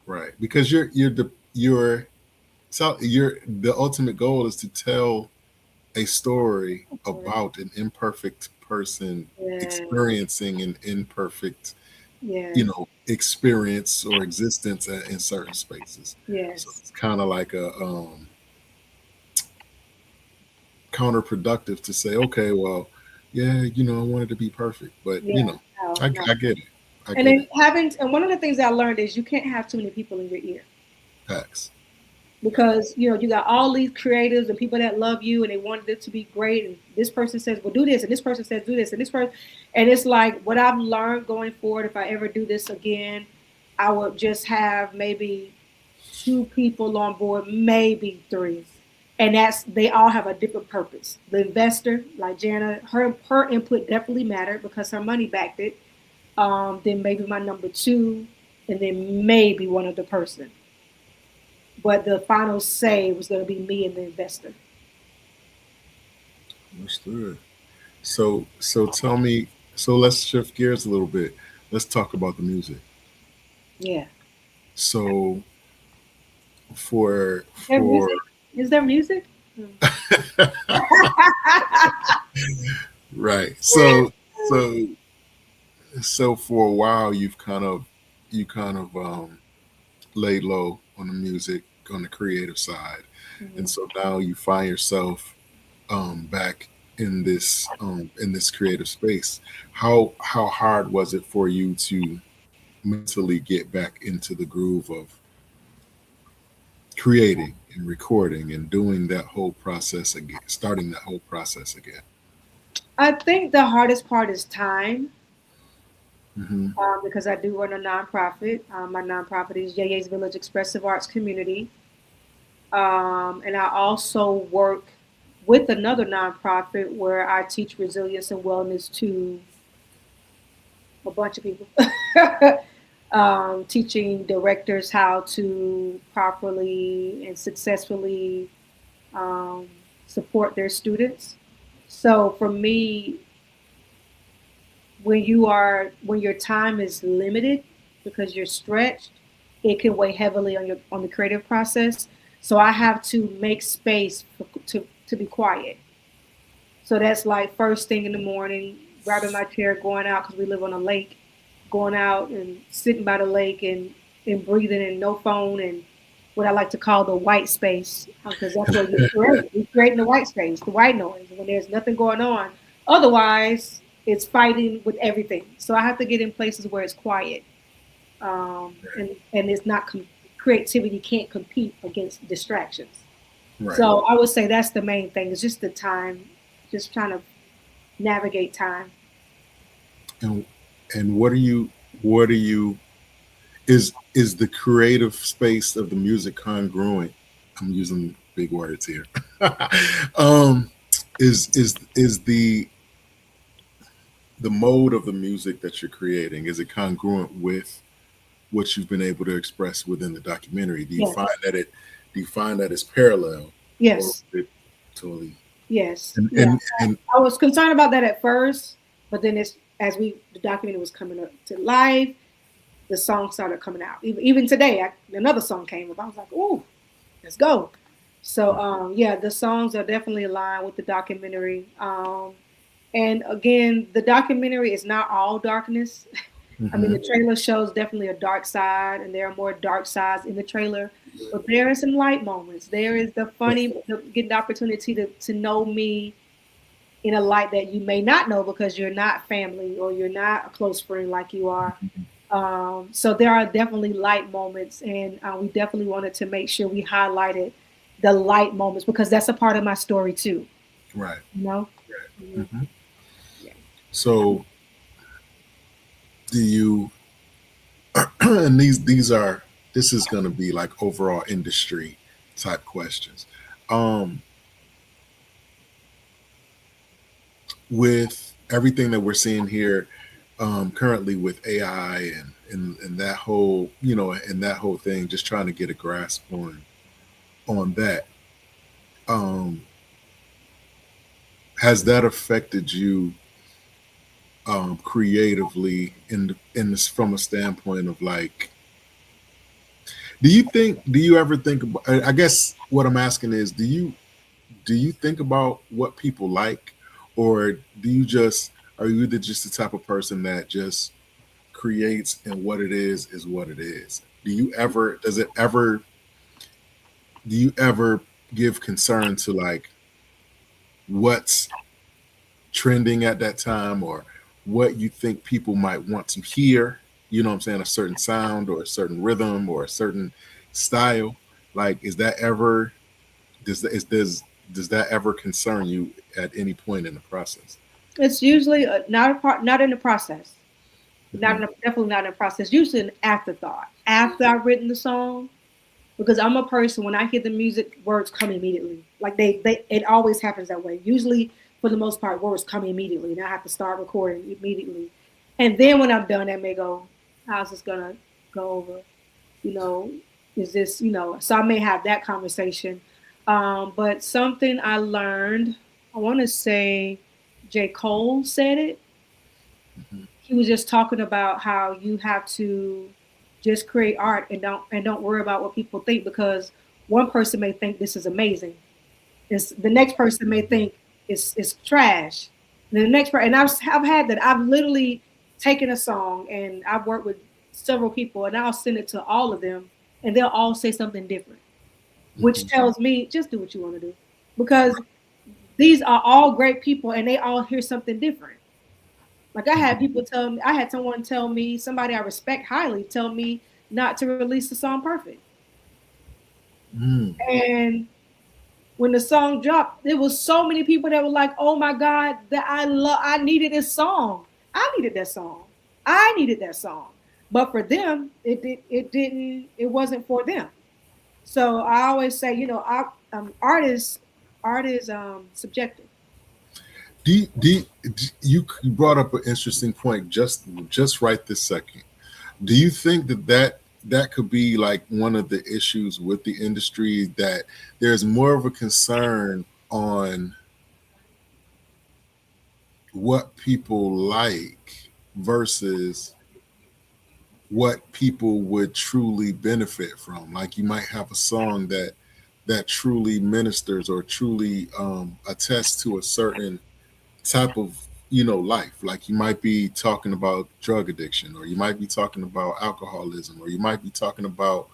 Speaker 1: right, because the ultimate goal is to tell a story about an imperfect person
Speaker 2: Yeah.
Speaker 1: experiencing an imperfect
Speaker 2: Yes.
Speaker 1: experience or existence in certain spaces. So
Speaker 2: Yes.
Speaker 1: it's kind of like a counterproductive to say, okay, well, yeah, I wanted to be perfect, but
Speaker 2: Yeah. No, no.
Speaker 1: I get it. I
Speaker 2: And
Speaker 1: get
Speaker 2: then
Speaker 1: it.
Speaker 2: and one of the things I learned is you can't have too many people in your ear
Speaker 1: Facts.
Speaker 2: because you got all these creatives and people that love you and they wanted it to be great, and this person says, well, do this, and this person says, do this, and this person, and it's like what I've learned going forward, if I ever do this again, I would just have maybe two people on board, maybe three, and that's they all have a different purpose. The investor, like Jana, her input definitely mattered because her money backed it. Then maybe my number two, and then maybe one other person. But the final say was going to be me and the investor.
Speaker 1: Understood. So tell me. So let's shift gears a little bit. Let's talk about the music.
Speaker 2: Yeah.
Speaker 1: So for
Speaker 2: Is there
Speaker 1: for
Speaker 2: music? Is there music? Hmm.
Speaker 1: right. So for a while you kind of laid low on the music, on the creative side, and
Speaker 2: Mhm.
Speaker 1: so now you find yourself back in this creative space. How hard was it for you to mentally get back into the groove of creating and recording and doing that whole process again, starting that whole process again?
Speaker 2: I think the hardest part is time
Speaker 1: Hmm.
Speaker 2: because I do run a nonprofit. My nonprofit is Yeye's Village Expressive Arts Community. And I also work with another nonprofit where I teach resilience and wellness to a bunch of people. Teaching directors how to properly and successfully um, support their students. So for me, when your time is limited because you're stretched, it can weigh heavily on the creative process. So I have to make space to be quiet. So that's like first thing in the morning, grabbing my chair, going out because we live on a lake, going out and sitting by the lake and breathing and no phone and what I like to call the white space, because that's what we create. We're creating the white space, the white noise, when there's nothing going on. Otherwise, it's fighting with everything. So I have to get in places where it's quiet, and it's not creativity can't compete against distractions.
Speaker 1: Right.
Speaker 2: So I would say that's the main thing. It's just the time, just trying to navigate time.
Speaker 1: And what are you is the creative space of the music congruent? I'm using big words here. um is the mode of the music that you're creating, is it congruent with what you've been able to express within the documentary?
Speaker 2: Yes,
Speaker 1: Do you find that it's parallel, or
Speaker 2: yes,
Speaker 1: is it totally
Speaker 2: yes,
Speaker 1: and
Speaker 2: yeah.
Speaker 1: and
Speaker 2: I was concerned about that at first, but then it's as the documentary was coming up to life, the song started coming out. Even today, another song came up. I was like, "Ooh, let's go!" So yeah, the songs are definitely aligned with the documentary. And again, the documentary is not all darkness. I mean,
Speaker 1: Mhm.
Speaker 2: the trailer shows definitely a dark side, and there are more dark sides in the trailer. But there are some light moments. There is the funny, getting the opportunity to know me in a light that you may not know because you're not family or you're not a close friend like you are. So there are definitely light moments, and we definitely wanted to make sure we highlighted the light moments because that's a part of my story too.
Speaker 1: Right.
Speaker 2: You know. Mhm.
Speaker 1: Mhm.
Speaker 2: Yeah.
Speaker 1: So do you and these are this is going to be like overall industry type questions. Um, with everything that we're seeing here currently with AI and that whole and that whole thing, just trying to get a grasp on that. Um, has that affected you creatively in this from a standpoint of like, do you ever think about, I guess what I'm asking is, do you think about what people like, or do you just are you just the type of person that just creates and what it is what it is? Do you ever give concern to like what's trending at that time, or what you think people might want to hear? You know what I'm saying? A certain sound or a certain rhythm or a certain style. Like, is that ever does that ever concern you at any point in the process?
Speaker 2: It's usually not a part, not in the process.
Speaker 1: Hmm.
Speaker 2: Definitely not in the process. Usually an afterthought after I've written the song, because I'm a person when I hear the music, words come immediately. Like they it always happens that way. Usually, for the most part, words come immediately, and I have to start recording immediately. And then when I'm done, I may go, "How's this gonna go over?" You know, is this So I may have that conversation. But something I learned, I want to say, J. Cole said it.
Speaker 1: Hmm.
Speaker 2: He was just talking about how you have to just create art and don't worry about what people think, because one person may think this is amazing. The next person may think it's trash. And the next person, and I've had that. I've literally taken a song and I've worked with several people, and I'll send it to all of them, and they'll all say something different, which
Speaker 1: Hmm.
Speaker 2: tells me just do what you want to do, because these are all great people and they all hear something different. Like I had someone tell me, somebody I respect highly, tell me not to release the song Perfect.
Speaker 1: Hmm.
Speaker 2: And when the song dropped, there was so many people that were like, "Oh my God, that I needed this song. I needed that song. I needed that song." But for them, it wasn't for them. So I always say, art is subjective.
Speaker 1: You brought up an interesting point just right this second. Do you think that could be like one of the issues with the industry, that there's more of a concern on what people like versus what people would truly benefit from? Like, you might have a song that truly ministers or truly attests to a certain type of life. Like, you might be talking about drug addiction, or you might be talking about alcoholism, or you might be talking about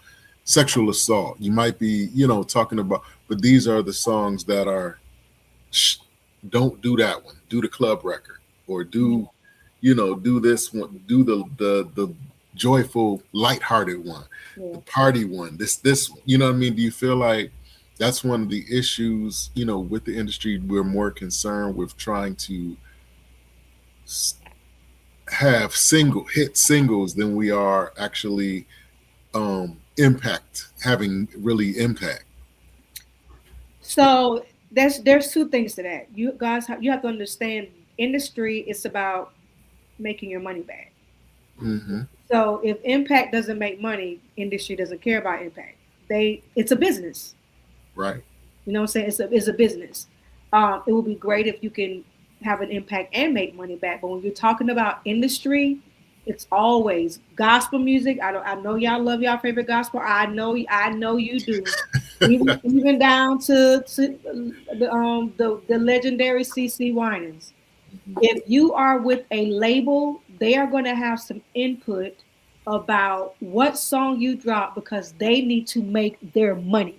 Speaker 1: sexual assault. You might be, you know, talking about, but these are the songs that are, shh, don't do that one. Do the club record, or do, you know, do this one. Do the joyful, lighthearted one,
Speaker 2: Yeah.
Speaker 1: the party one. This, you know what I mean? Do you feel like that's one of the issues, you know, with the industry? We're more concerned with trying to have single hit singles than we are actually impact, having really impact.
Speaker 2: So there's two things to that. You guys you have to understand industry is about making your money back.
Speaker 1: Mm-hmm.
Speaker 2: So if impact doesn't make money, industry doesn't care about impact. It's a business.
Speaker 1: Right.
Speaker 2: You know what I'm saying? It's a business. It would be great if you can have an impact and make money back. But when you're talking about industry, it's always gospel music. I know y'all love y'all favorite gospel. I know you do. Even down to the legendary CC Winans. If you are with a label, they are going to have some input about what song you drop because they need to make their money.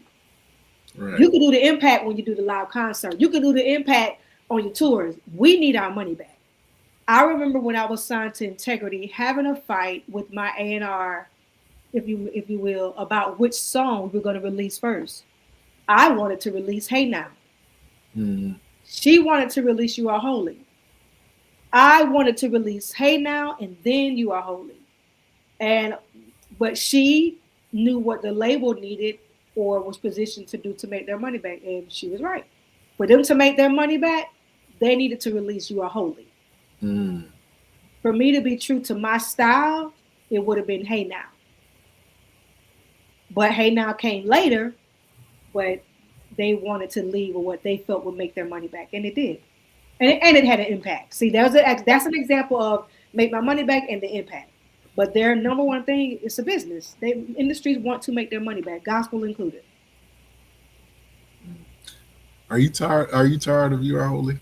Speaker 1: Right.
Speaker 2: You can do the impact when you do the live concert. You can do the impact on your tours. We need our money back. I remember when I was signed to Integrity, having a fight with my A&R, if you will, about which song we were going to release first. I wanted to release Hey Now.
Speaker 1: Mm-hmm.
Speaker 2: She wanted to release You Are Holy. I wanted to release Hey Now and then You Are Holy. And but she knew what the label needed or was positioned to do to make their money back, and she was right. For them to make their money back, they needed to release You Are Holy.
Speaker 1: Mm.
Speaker 2: For me to be true to my style, it would have been Hey Now. But Hey Now came later, but they wanted to leave with what they felt would make their money back, and it did. And it had an impact. See, that's an example of make my money back and the impact. But their number one thing is a business. They industries want to make their money back, gospel included.
Speaker 1: Are you tired? Are you tired of You Are Holy?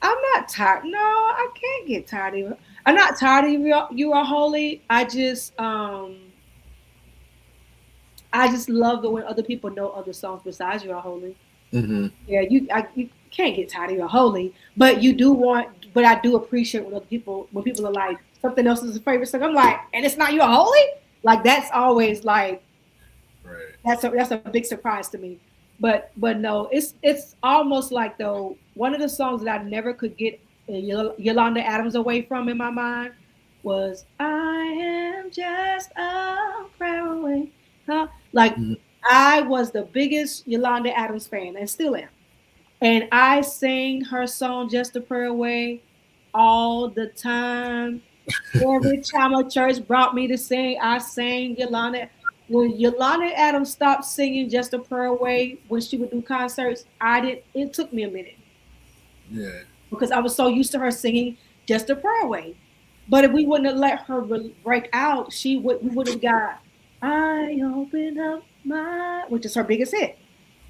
Speaker 2: I'm not tired. No, I can't get tired of you. I'm not tired of you are holy. I just love the when other people know other songs besides You Are Holy.
Speaker 1: Mm-hmm.
Speaker 2: Yeah, you can't get tired of You're Holy, but you do want. But I do appreciate when people are like something else is a favorite song. I'm like, and it's not You're Holy. Like that's always like
Speaker 1: Right.
Speaker 2: that's a big surprise to me. But no, it's almost like though one of the songs that I never could get Yolanda Adams away from in my mind was I am just a prayer away. Huh? Like
Speaker 1: Mm-hmm.
Speaker 2: I was the biggest Yolanda Adams fan and still am. And I sang her song Just a Prayer Away all the time. Every time a church brought me to sing, I sang Yolanda. When Yolanda Adams stopped singing Just a Prayer Away when she would do concerts, I did. It took me a minute
Speaker 1: Yeah.
Speaker 2: because I was so used to her singing Just a Prayer Away. But if we wouldn't have let her break out, we would have got I open up my, which is her biggest hit.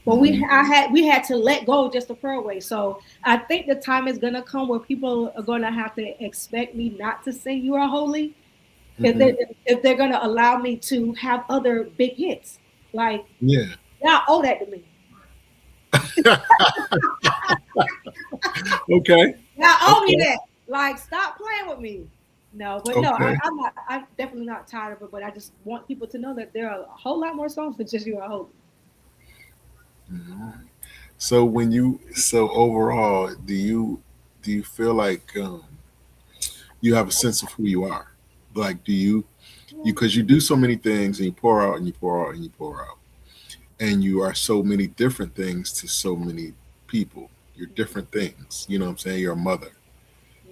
Speaker 2: But
Speaker 1: Mm-hmm.
Speaker 2: we had to let go just a prayer away. So I think the time is gonna come where people are gonna have to expect me not to sing "You Are Holy" if
Speaker 1: Mm-hmm.
Speaker 2: they're gonna allow me to have other big hits. Like
Speaker 1: Yeah.
Speaker 2: y'all owe that to me.
Speaker 1: Okay.
Speaker 2: Y'all owe me
Speaker 1: Okay.
Speaker 2: that. Like stop playing with me. No, but no,
Speaker 1: Okay.
Speaker 2: I'm not. I'm definitely not tired of it. But I just want people to know that there are a whole lot more songs than just "You Are Holy."
Speaker 1: Mhm. So so overall, do you feel like you have a sense of who you are? Like, do you because you do so many things and you pour out and you pour out and you pour out, and you are so many different things to so many people. You're different things. You know what I'm saying? You're a mother.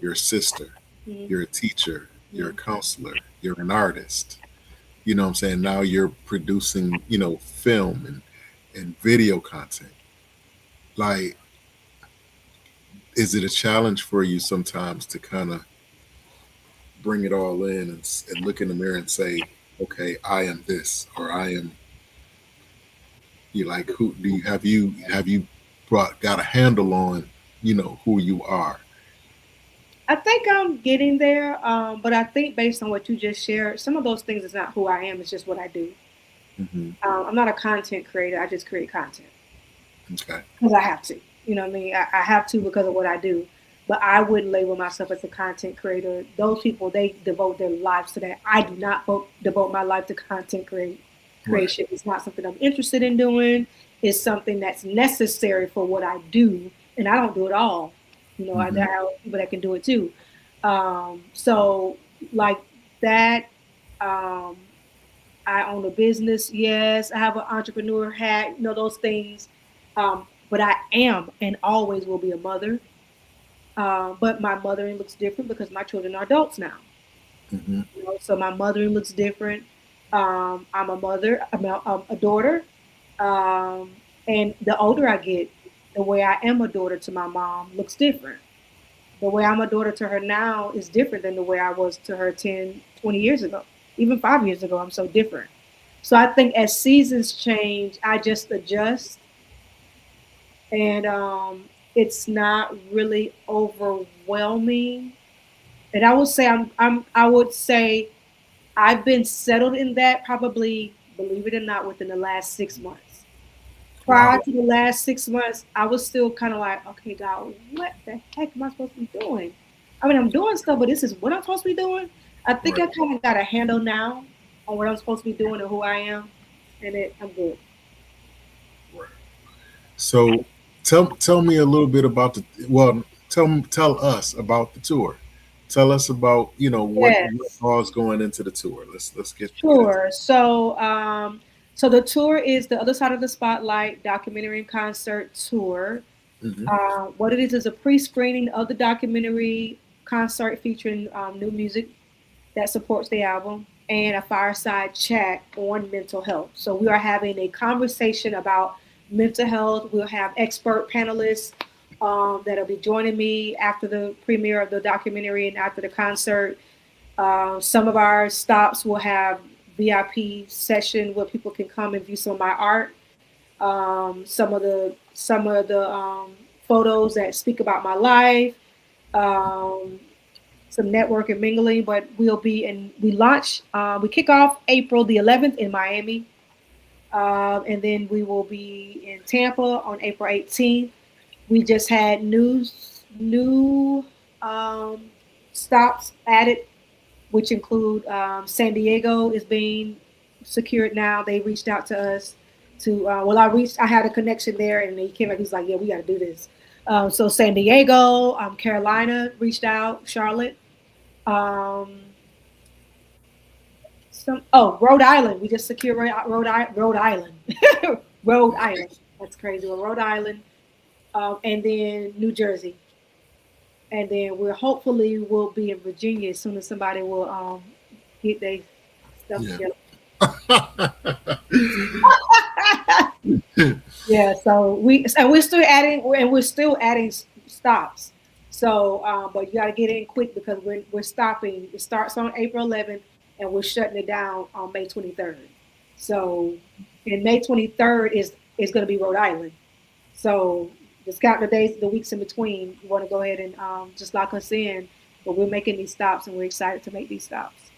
Speaker 1: You're a sister.
Speaker 2: Mm-hmm.
Speaker 1: You're a teacher. You're a
Speaker 2: Mm-hmm.
Speaker 1: counselor. You're an artist. You know what I'm saying? Now you're producing, you know, film and video content. Like, is it a challenge for you sometimes to kind of bring it all in and look in the mirror and say, okay, I am this, or I am, you like, who do you brought got a handle on, you know, who you are?
Speaker 2: I think I'm getting there, but I think based on what you just shared, some of those things is not who I am. It's just what I do.
Speaker 1: Mm-hmm.
Speaker 2: I'm not a content creator. I just create content
Speaker 1: Okay.
Speaker 2: because I have to. You know what I mean? I have to because of what I do. But I wouldn't label myself as a content creator. Those people, they devote their lives to that. I do not devote my life to
Speaker 1: Right.
Speaker 2: creation. It's not something I'm interested in doing. It's something that's necessary for what I do, and I don't do it all. You know,
Speaker 1: Mm-hmm.
Speaker 2: there are people that can do it too. So like that. Um, I own a business. Yes, I have an entrepreneur hat. You know those things. But I am and always will be a mother. But my mothering looks different because my children are adults now.
Speaker 1: Mm-hmm.
Speaker 2: You know, so my mothering looks different. I'm a mother. I'm a daughter. Um, and the older I get, the way I am a daughter to my mom looks different. The way I'm a daughter to her now is different than the way I was to her 10, 20 years ago. Even 5 years ago, I'm so different. So I think as seasons change, I just adjust, and it's not really overwhelming. And I would say I've been settled in that probably, believe it or not, within the last 6 months. Prior
Speaker 1: Wow.
Speaker 2: to the last 6 months, I was still kind of like, okay, God, what the heck am I supposed to be doing? I mean, I'm doing stuff, but this is what I'm supposed to be doing. I think
Speaker 1: Right.
Speaker 2: I kind of got a handle now on what I'm supposed to be doing and who I am, and I'm good.
Speaker 1: Right. So tell me a little bit about the well, tell us about the tour. Tell us about, what
Speaker 2: Yes.
Speaker 1: all's going into the tour. Let's get into
Speaker 2: Sure. So the tour is the Other Side of the Spotlight documentary and concert tour.
Speaker 1: it. Hmm.
Speaker 2: What it is a pre-screening of the documentary concert featuring new music that supports the album and a fireside chat on mental health. So we are having a conversation about mental health. We'll have expert panelists that'll be joining me after the premiere of the documentary and after the concert. Some of our stops will have VIP session where people can come and view some of my art. Some of the photos that speak about my life. Um, some network and mingling, but we kick off April the 11th in Miami, and then we will be in Tampa on April 18th. We just had new um, stops added, which include San Diego is being secured now. They reached out to us I had a connection there, and he came up. He's like, "Yeah, we got to do this." So San Diego, Carolina reached out, Charlotte, um, Rhode Island. We just secured Rhode Island, Rhode Island.
Speaker 1: Nice.
Speaker 2: That's crazy. Well, Rhode Island, and then New Jersey, and then we're hopefully will be in Virginia as soon as somebody will get their stuff
Speaker 1: Yeah.
Speaker 2: together. Yeah, so we're still adding stops. So, but you got to get in quick because we're stopping. It starts on April 11th, and we're shutting it down on May 23rd. So, and May 23rd is going to be Rhode Island. So, just count the days, the weeks in between. You want to go ahead and just lock us in. But we're making these stops, and we're excited to make these stops.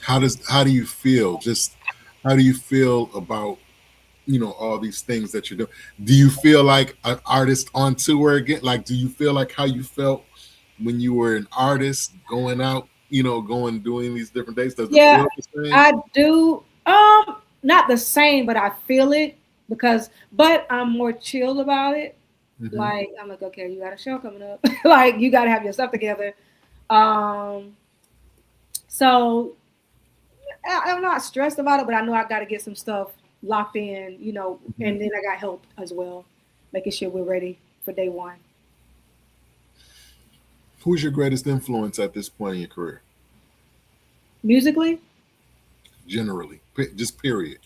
Speaker 1: How do you feel? Just how do you feel about all these things that you're doing? Do you feel like an artist on tour again? Like, do you feel like how you felt when you were an artist going out, going doing these different days? Does it
Speaker 2: Yeah,
Speaker 1: feel the same?
Speaker 2: I do. Not the same, but I feel it but I'm more chill about it.
Speaker 1: Hmm.
Speaker 2: Like I'm like, okay, you got a show coming up. Like you got to have your stuff together. Um, so I'm not stressed about it, but I know I got to get some stuff locked in,
Speaker 1: Hmm.
Speaker 2: and then I got help as well, making sure we're ready for day one.
Speaker 1: Who's your greatest influence at this point in your career?
Speaker 2: Musically,
Speaker 1: Generally, just period.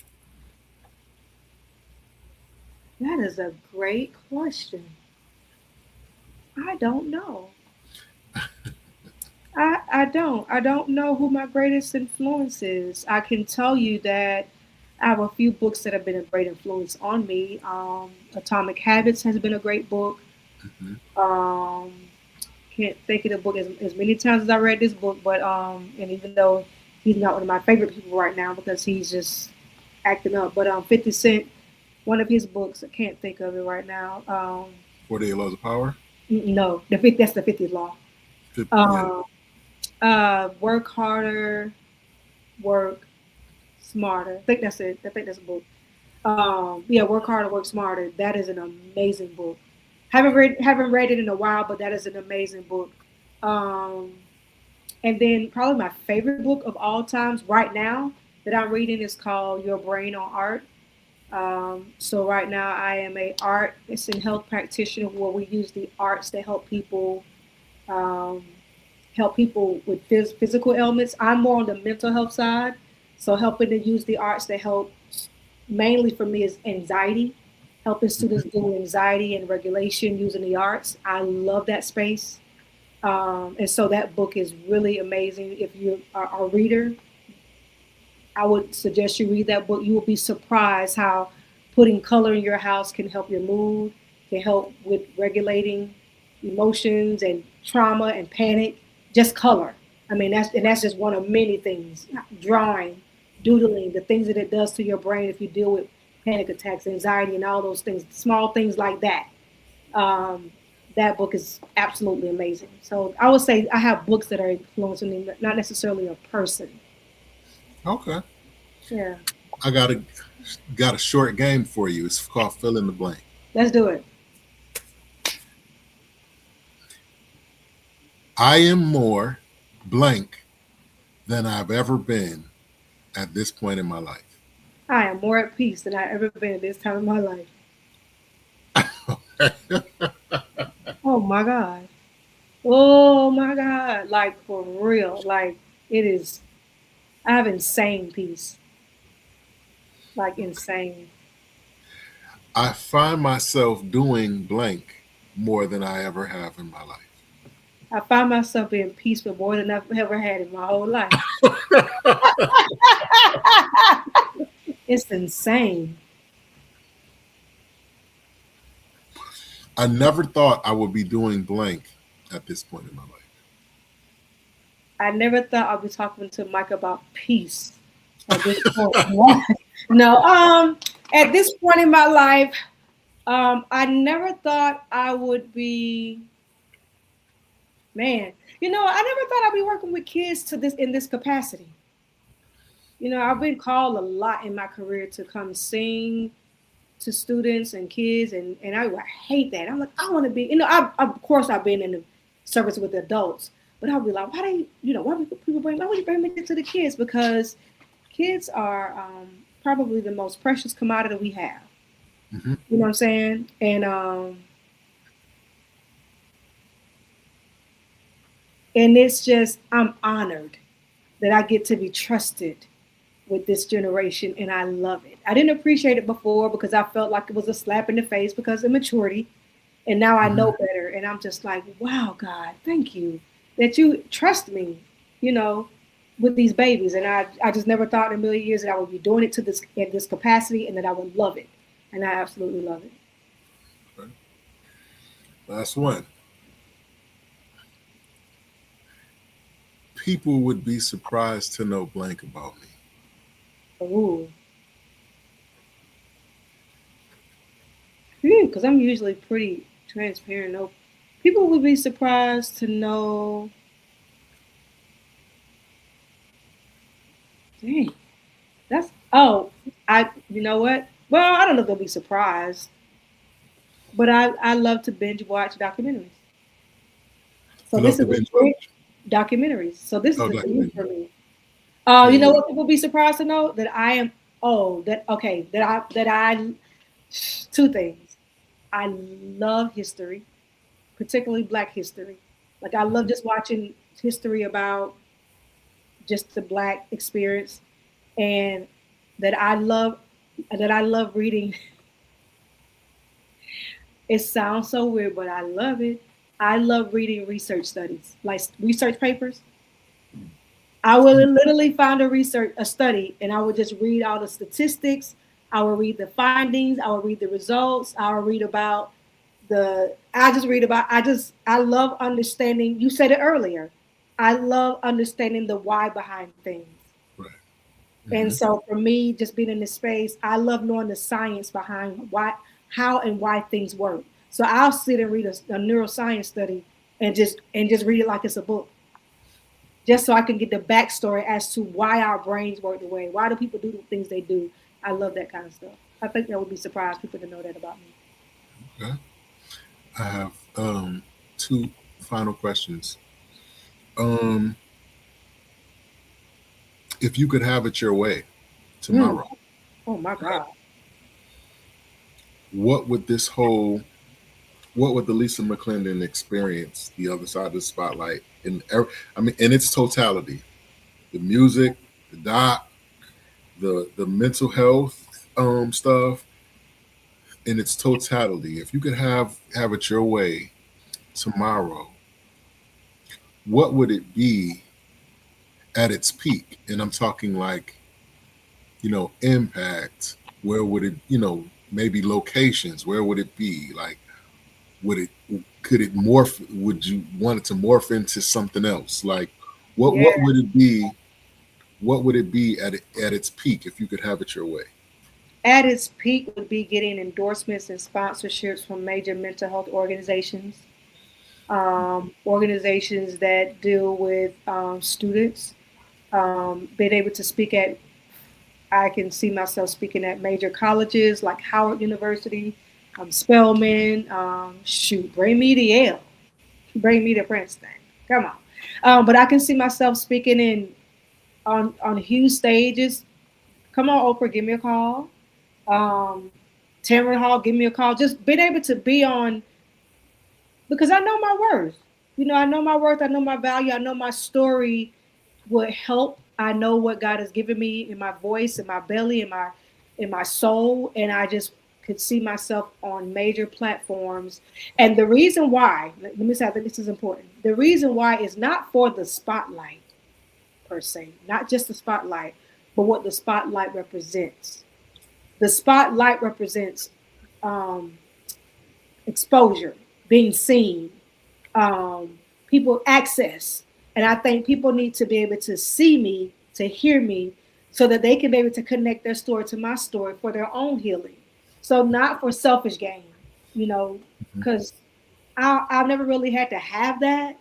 Speaker 2: that is a great question. I don't know. I don't know who my greatest influence is. I can tell you that I have a few books that have been a great influence on me. Atomic Habits has been a great book.
Speaker 1: Hmm.
Speaker 2: Um, can't think of the book as many times as I read this book, but and even though he's not one of my favorite people right now because he's just acting up. But 50 Cent, one of his books, I can't think of it right now.
Speaker 1: 48 Laws of Power.
Speaker 2: No, that's the 50th law.
Speaker 1: 50, yeah.
Speaker 2: Um, Work harder, work smarter. I think that's it. I think that's a book. Yeah, Work Harder, Work Smarter. That is an amazing book. Haven't read it in a while, but that is an amazing book. Um, and then probably my favorite book of all times right now that I'm reading is called Your Brain on Art. So right now I am a art it's in health practitioner where we use the arts to um, help people with physical ailments. I'm more on the mental health side, so helping to use the arts to help mainly for me is anxiety, helping students do anxiety and regulation using the arts. I love that space. And so that book is really amazing. If you are a reader, I would suggest you read that book. You will be surprised how putting color in your house can help your mood, can help with regulating emotions and trauma and panic. Just color. I mean, that's just one of many things. Drawing, doodling, the things that it does to your brain if you deal with panic attacks, anxiety, and all those things, small things like that. Um, that book is absolutely amazing. So I would say I have books that are influencing me, not necessarily a person.
Speaker 1: Okay.
Speaker 2: Yeah,
Speaker 1: I got a short game for you. It's called Fill in the Blank.
Speaker 2: let's do it.
Speaker 1: I am more blank than I've ever been at this point in my life.
Speaker 2: I am more at peace than I ever been at this time in my life. Oh my God. Oh my God. Like for real. Like it is, I have insane peace. Like insane.
Speaker 1: I find myself doing blank more than I ever have in my life.
Speaker 2: I find myself being peaceful more than I've ever had in my whole life. It's insane.
Speaker 1: I never thought I would be doing blank at this point in my life.
Speaker 2: I never thought I'd be talking to Mike about peace at this point. No, at this point in my life, I never thought I would be, man. I never thought I'd be working with kids to this in this capacity. I've been called a lot in my career to come sing to students and kids, and I hate that. I'm like, I want to be, of course I've been in the service with adults, but I'll be like, why do why do people why would you bring me to the kids? Because kids are probably the most precious commodity we have.
Speaker 1: Hmm.
Speaker 2: You know what I'm saying? And it's just I'm honored that I get to be trusted with this generation, and I love it. I didn't appreciate it before because I felt like it was a slap in the face because of maturity, and now I
Speaker 1: Hmm.
Speaker 2: know better, and I'm just like, wow, God, thank you that you trust me, you know, with these babies, and I just never thought in a million years that I would be doing it to this in this capacity, and that I would love it, and I absolutely love it.
Speaker 1: Okay. Last one. People would be surprised to know blank about me.
Speaker 2: Ooh, because I'm usually pretty transparent. No, people would be surprised to know. Dang, that's I. You know what? Well, I don't know if they'll be surprised, but I love to binge watch documentaries. So
Speaker 1: You
Speaker 2: this
Speaker 1: love
Speaker 2: is
Speaker 1: to
Speaker 2: a
Speaker 1: binge
Speaker 2: big
Speaker 1: watch?
Speaker 2: documentaries. So this is
Speaker 1: Oh,
Speaker 2: a thing
Speaker 1: documentary.
Speaker 2: for me. You
Speaker 1: Yeah.
Speaker 2: know what people be surprised to know that I am. Oh, that okay. That I two things. I love history, particularly Black history. Like I love
Speaker 1: Mhm.
Speaker 2: just watching history about just the Black experience, and that I love that I love reading. It sounds so weird, but I love it. I love reading research studies, like research papers. I will literally find a study, and I would just read all the statistics. I will read the findings. I will read the results. I will read about I love understanding. You said it earlier. I love understanding the why behind things.
Speaker 1: Right.
Speaker 2: And
Speaker 1: Hmm.
Speaker 2: so for me, just being in this space, I love knowing the science behind why, how and why things work. So I'll sit and read a neuroscience study and just read it like it's a book, just so I can get the backstory as to why our brains work the way. Why do people do the things they do? I love that kind of stuff. I think that would be surprised people to know that about me.
Speaker 1: Okay. I have two final questions. Um, if you could have it your way
Speaker 2: Mm.
Speaker 1: tomorrow,
Speaker 2: Oh my
Speaker 1: right,
Speaker 2: God.
Speaker 1: what would this whole what would the Lisa McClendon experience, the other side of the spotlight, I mean, in its totality, the music, the doc, the mental health stuff, in its totality. If you could have it your way tomorrow, what would it be at its peak? And I'm talking like, impact. Where would it, maybe locations? Where would it be? Like, would it could it morph? Would you want it to morph into something else? Like,
Speaker 2: Yeah.
Speaker 1: what would it be? What would it be at its peak if you could have it your way?
Speaker 2: At its peak would be getting endorsements and sponsorships from major mental health organizations, organizations that deal with students, being able to speak at, I can see myself speaking at major colleges like Howard University, Spelman, shoot, bring me to Yale, bring me to Princeton. Come on. But I can see myself speaking in on huge stages. Come on, Oprah, give me a call. Um, Tamron Hall, give me a call. Just being able to be on, because I know my worth. I know my worth. I know my value. I know my story would help. I know what God has given me in my voice, in my belly, in my soul, and I just could see myself on major platforms. And the reason why, let me say, I think this is important. The reason why is not for the spotlight per se, not just the spotlight, but what the spotlight represents. The spotlight represents um, exposure, being seen, um, people access. And I think people need to be able to see me, to hear me, so that they can be able to connect their story to my story for their own healing. So not for selfish gain, you know,
Speaker 1: Mhm.
Speaker 2: because I've never really had to have that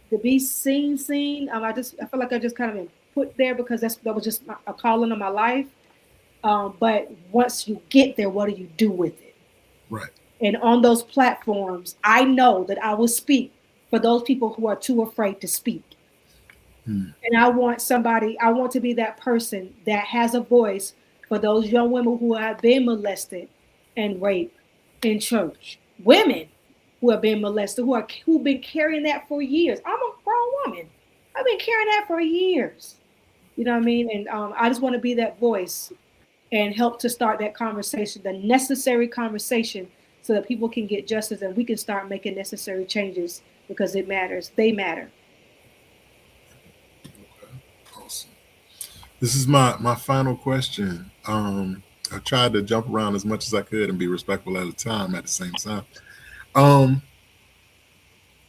Speaker 2: to be seen. I feel like I just kind of been put there because that was just a calling of my life. But once you get there, what do you do with it?
Speaker 1: Right.
Speaker 2: And on those platforms, I know that I will speak for those people who are too afraid to speak.
Speaker 1: Mm.
Speaker 2: And I want to be that person that has a voice for those young women who have been molested and raped in church. Women who have been molested, who've been carrying that for years. I'm a grown woman. I've been carrying that for years. You know what I mean? And I just want to be that voice and help to start that conversation, the necessary conversation, so that people can get justice and we can start making necessary changes because it matters. They matter.
Speaker 1: Okay. Awesome. This is my final question. I tried to jump around as much as I could and be respectful at the time. At the same time, um,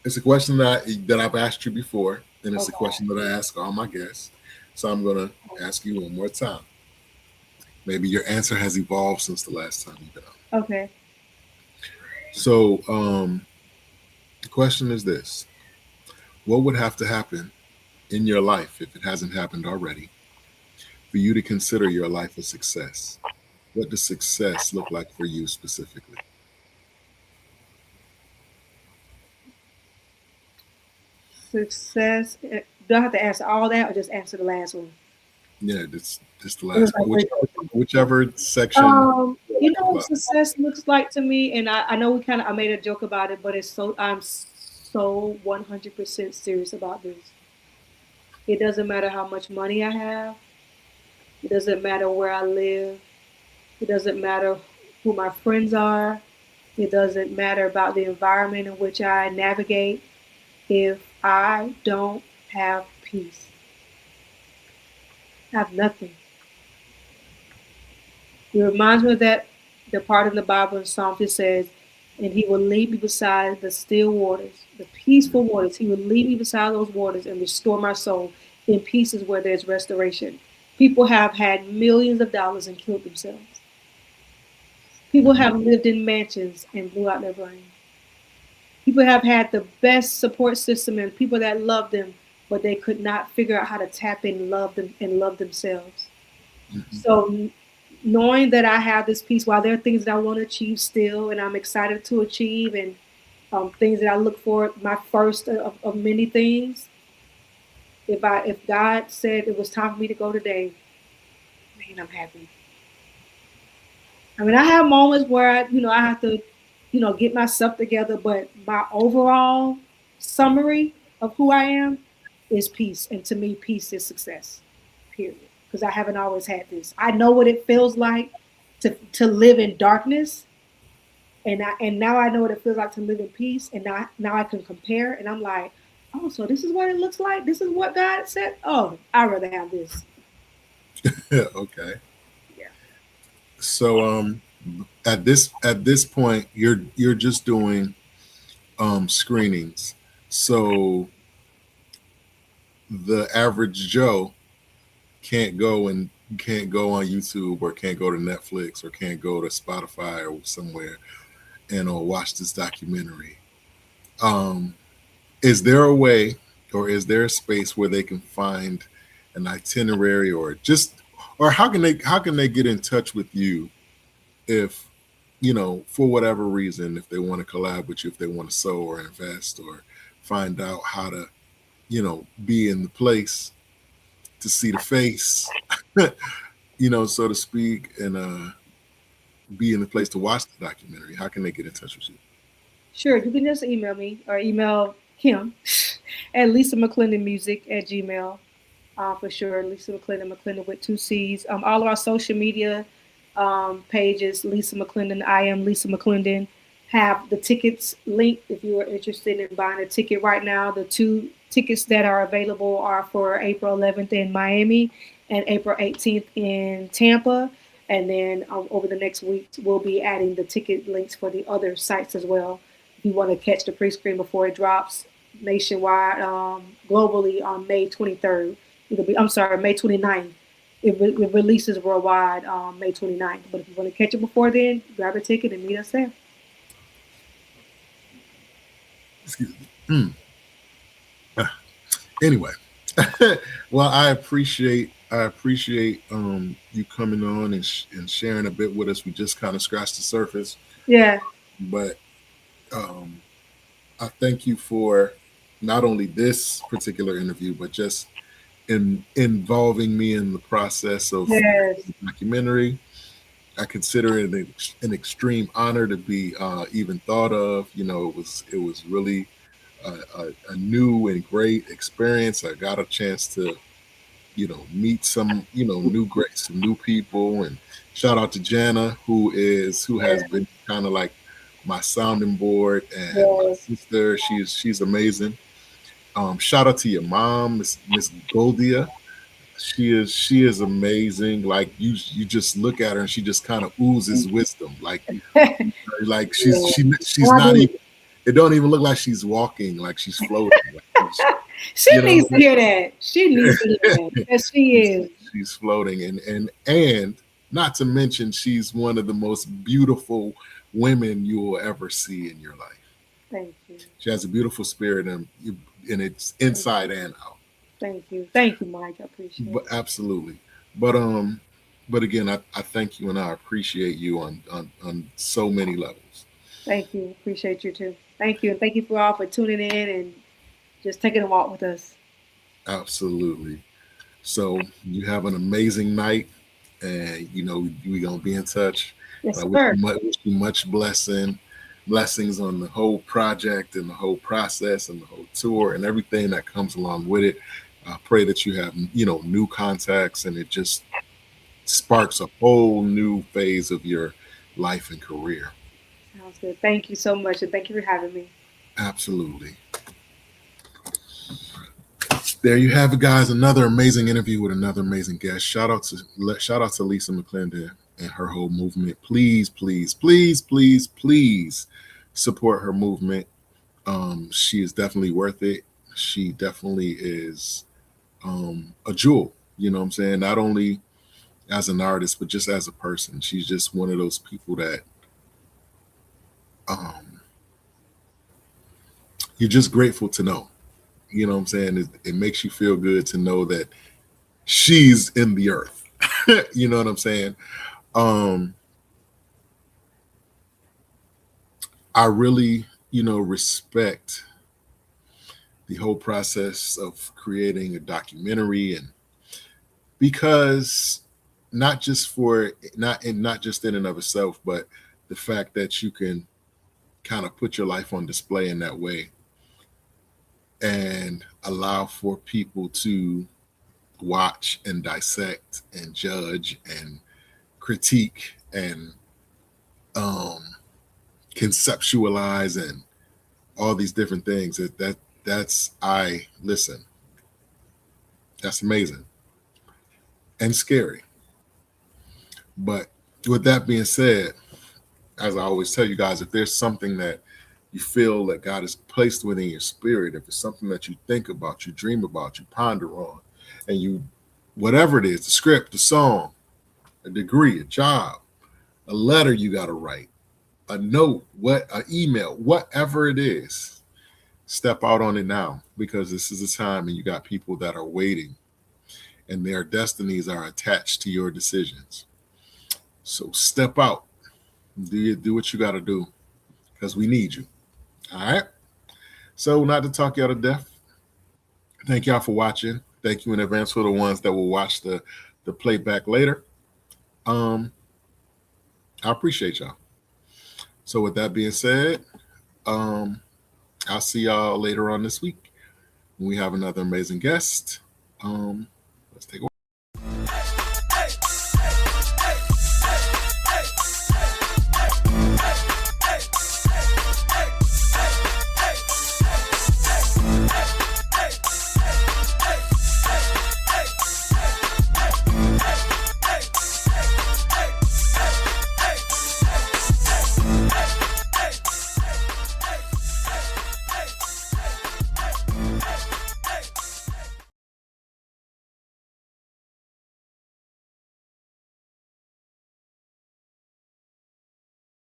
Speaker 1: it's a question that I've asked you before, and it's a
Speaker 2: Okay.
Speaker 1: question that I ask all my guests. So I'm gonna ask you one more time. Maybe your answer has evolved since the last time you've been on.
Speaker 2: Okay.
Speaker 1: So the question is this: what would have to happen in your life, if it hasn't happened already, for you to consider your life a success? What does success look like for you specifically?
Speaker 2: Success. Do I have to answer all that or just answer the last one?
Speaker 1: Yeah, this the
Speaker 2: It was
Speaker 1: last
Speaker 2: like
Speaker 1: part.
Speaker 2: three
Speaker 1: Whichever section
Speaker 2: questions.
Speaker 1: you feel like
Speaker 2: What
Speaker 1: about.
Speaker 2: success looks like to me, and I know I made a joke about it, but I'm so 100% serious about this. It doesn't matter how much money I have. It doesn't matter where I live. It doesn't matter who my friends are. It doesn't matter about the environment in which I navigate. If I don't have peace, I have nothing. It reminds me of that the part in the Bible in Psalms that says, and he will lead me beside the still waters, the peaceful waters. He will lead me beside those waters and restore my soul in pieces where there's restoration. People have had millions of dollars and killed themselves. People
Speaker 1: Mhm.
Speaker 2: have lived in mansions and blew out their brain. People have had the best support system and people that loved them, but they could not figure out how to tap in, love them, and love themselves.
Speaker 1: Mhm.
Speaker 2: So, knowing that I have this piece, while there are things that I want to achieve still, and I'm excited to achieve, and things that I look for, my first of many things. If God said it was time for me to go today, man, I'm happy. I mean, I have moments where I have to, get myself together, but my overall summary of who I am is peace, and to me, peace is success. Period. Because I haven't always had this. I know what it feels like to live in darkness, and now I know what it feels like to live in peace, and now I can compare, and I'm like, oh, so this is what it looks like. This is what God said. Oh, I'd rather have this.
Speaker 1: Okay.
Speaker 2: Yeah.
Speaker 1: So at this point you're just doing screenings. So the average Joe can't go on YouTube or can't go to Netflix or can't go to Spotify or somewhere and watch this documentary. Um, is there a way, or is there a space where they can find an itinerary, or just, or how can they get in touch with you if for whatever reason, if they want to collab with you, if they want to sow or invest or find out how to be in the place to see the face, so to speak, and be in the place to watch the documentary, how can they get in touch with you?
Speaker 2: Sure, you can just email me or email Kim at Lisa McClendon Music at Gmail. For sure, Lisa McClendon, McClendon with two C's. All of our social media pages, Lisa McClendon, I am Lisa McClendon, have the tickets linked if you are interested in buying a ticket right now. The two tickets that are available are for April 11th in Miami and April 18th in Tampa. And then over the next week, we'll be adding the ticket links for the other sites as well. If you want to catch the pre-screen before it drops nationwide, globally on May 23rd. I'm sorry, May 29th. It releases worldwide May 29th. But if you want to catch it before then, grab a ticket and meet us there.
Speaker 1: Excuse me. Anyway, well, I appreciate you coming on and sharing a bit with us. We just kind of scratched the surface,
Speaker 2: Yeah,
Speaker 1: but um, I thank you for not only this particular interview, but just in involving me in the process of
Speaker 2: yes,
Speaker 1: the documentary. I consider it an extreme honor to be even thought of. It was really a new and great experience. I got a chance to meet some some new people, and shout out to Jana, who has been kind of like my sounding board, and my
Speaker 2: yes.
Speaker 1: sister. She's amazing. Shout out to your mom, Miss Goldia. She is amazing. Like you just look at her and she just kind of oozes wisdom. Like
Speaker 2: Yeah.
Speaker 1: she's
Speaker 2: I
Speaker 1: not
Speaker 2: do.
Speaker 1: even. It don't even look like she's walking. Like she's floating. Like
Speaker 2: She
Speaker 1: you know,
Speaker 2: needs to hear that. She needs to hear that. Yes, she
Speaker 1: she's
Speaker 2: is.
Speaker 1: she's floating, and not to mention she's one of the most beautiful women you will ever see in your life.
Speaker 2: Thank you.
Speaker 1: She has a beautiful spirit, and it's
Speaker 2: Thank
Speaker 1: inside and out.
Speaker 2: thank you. Thank you, Mike. I appreciate
Speaker 1: But
Speaker 2: it.
Speaker 1: absolutely. But again, I thank you and I appreciate you on so many levels.
Speaker 2: Thank you. Appreciate you too. Thank you. And thank you for all for tuning in and just taking a walk with us.
Speaker 1: Absolutely. So you have an amazing night, and we're gonna be in touch. And
Speaker 2: Yes,
Speaker 1: I
Speaker 2: sir.
Speaker 1: wish you much blessings on the whole project and the whole process and the whole tour and everything that comes along with it. I pray that you have new contacts, and it just sparks a whole new phase of your life and career.
Speaker 2: Sounds good. Thank you so much. And thank you for having me.
Speaker 1: Absolutely. There you have it, guys. Another amazing interview with another amazing guest. Shout out to Lisa McClendon and her whole movement. Please, please, please, please, please support her movement. She is definitely worth it. She definitely is a jewel. You know what I'm saying? Not only as an artist, but just as a person. She's just one of those people that um, you're just grateful to know. You know what I'm saying? It makes you feel good to know that she's in the earth. You know what I'm saying? Um, I really, respect the whole process of creating a documentary, and because not just for not just in and of itself, but the fact that you can kind of put your life on display in that way and allow for people to watch and dissect and judge and critique and um, conceptualize and all these different things. That's I listen. That's amazing and scary. But with that being said, as I always tell you guys, if there's something that you feel that God has placed within your spirit, if it's something that you think about, you dream about, you ponder on, and you, whatever it is, the script, the song, a degree, a job, a letter you got to write, a note, an email, whatever it is, step out on it now, because this is a time and you got people that are waiting and their destinies are attached to your decisions. So step out, do what you got to do, because we need you. All right. So not to talk y'all to death. Thank y'all for watching. Thank you in advance for the ones that will watch the playback later. I appreciate y'all. So with that being said, I'll see y'all later on this week when we have another amazing guest. Let's take a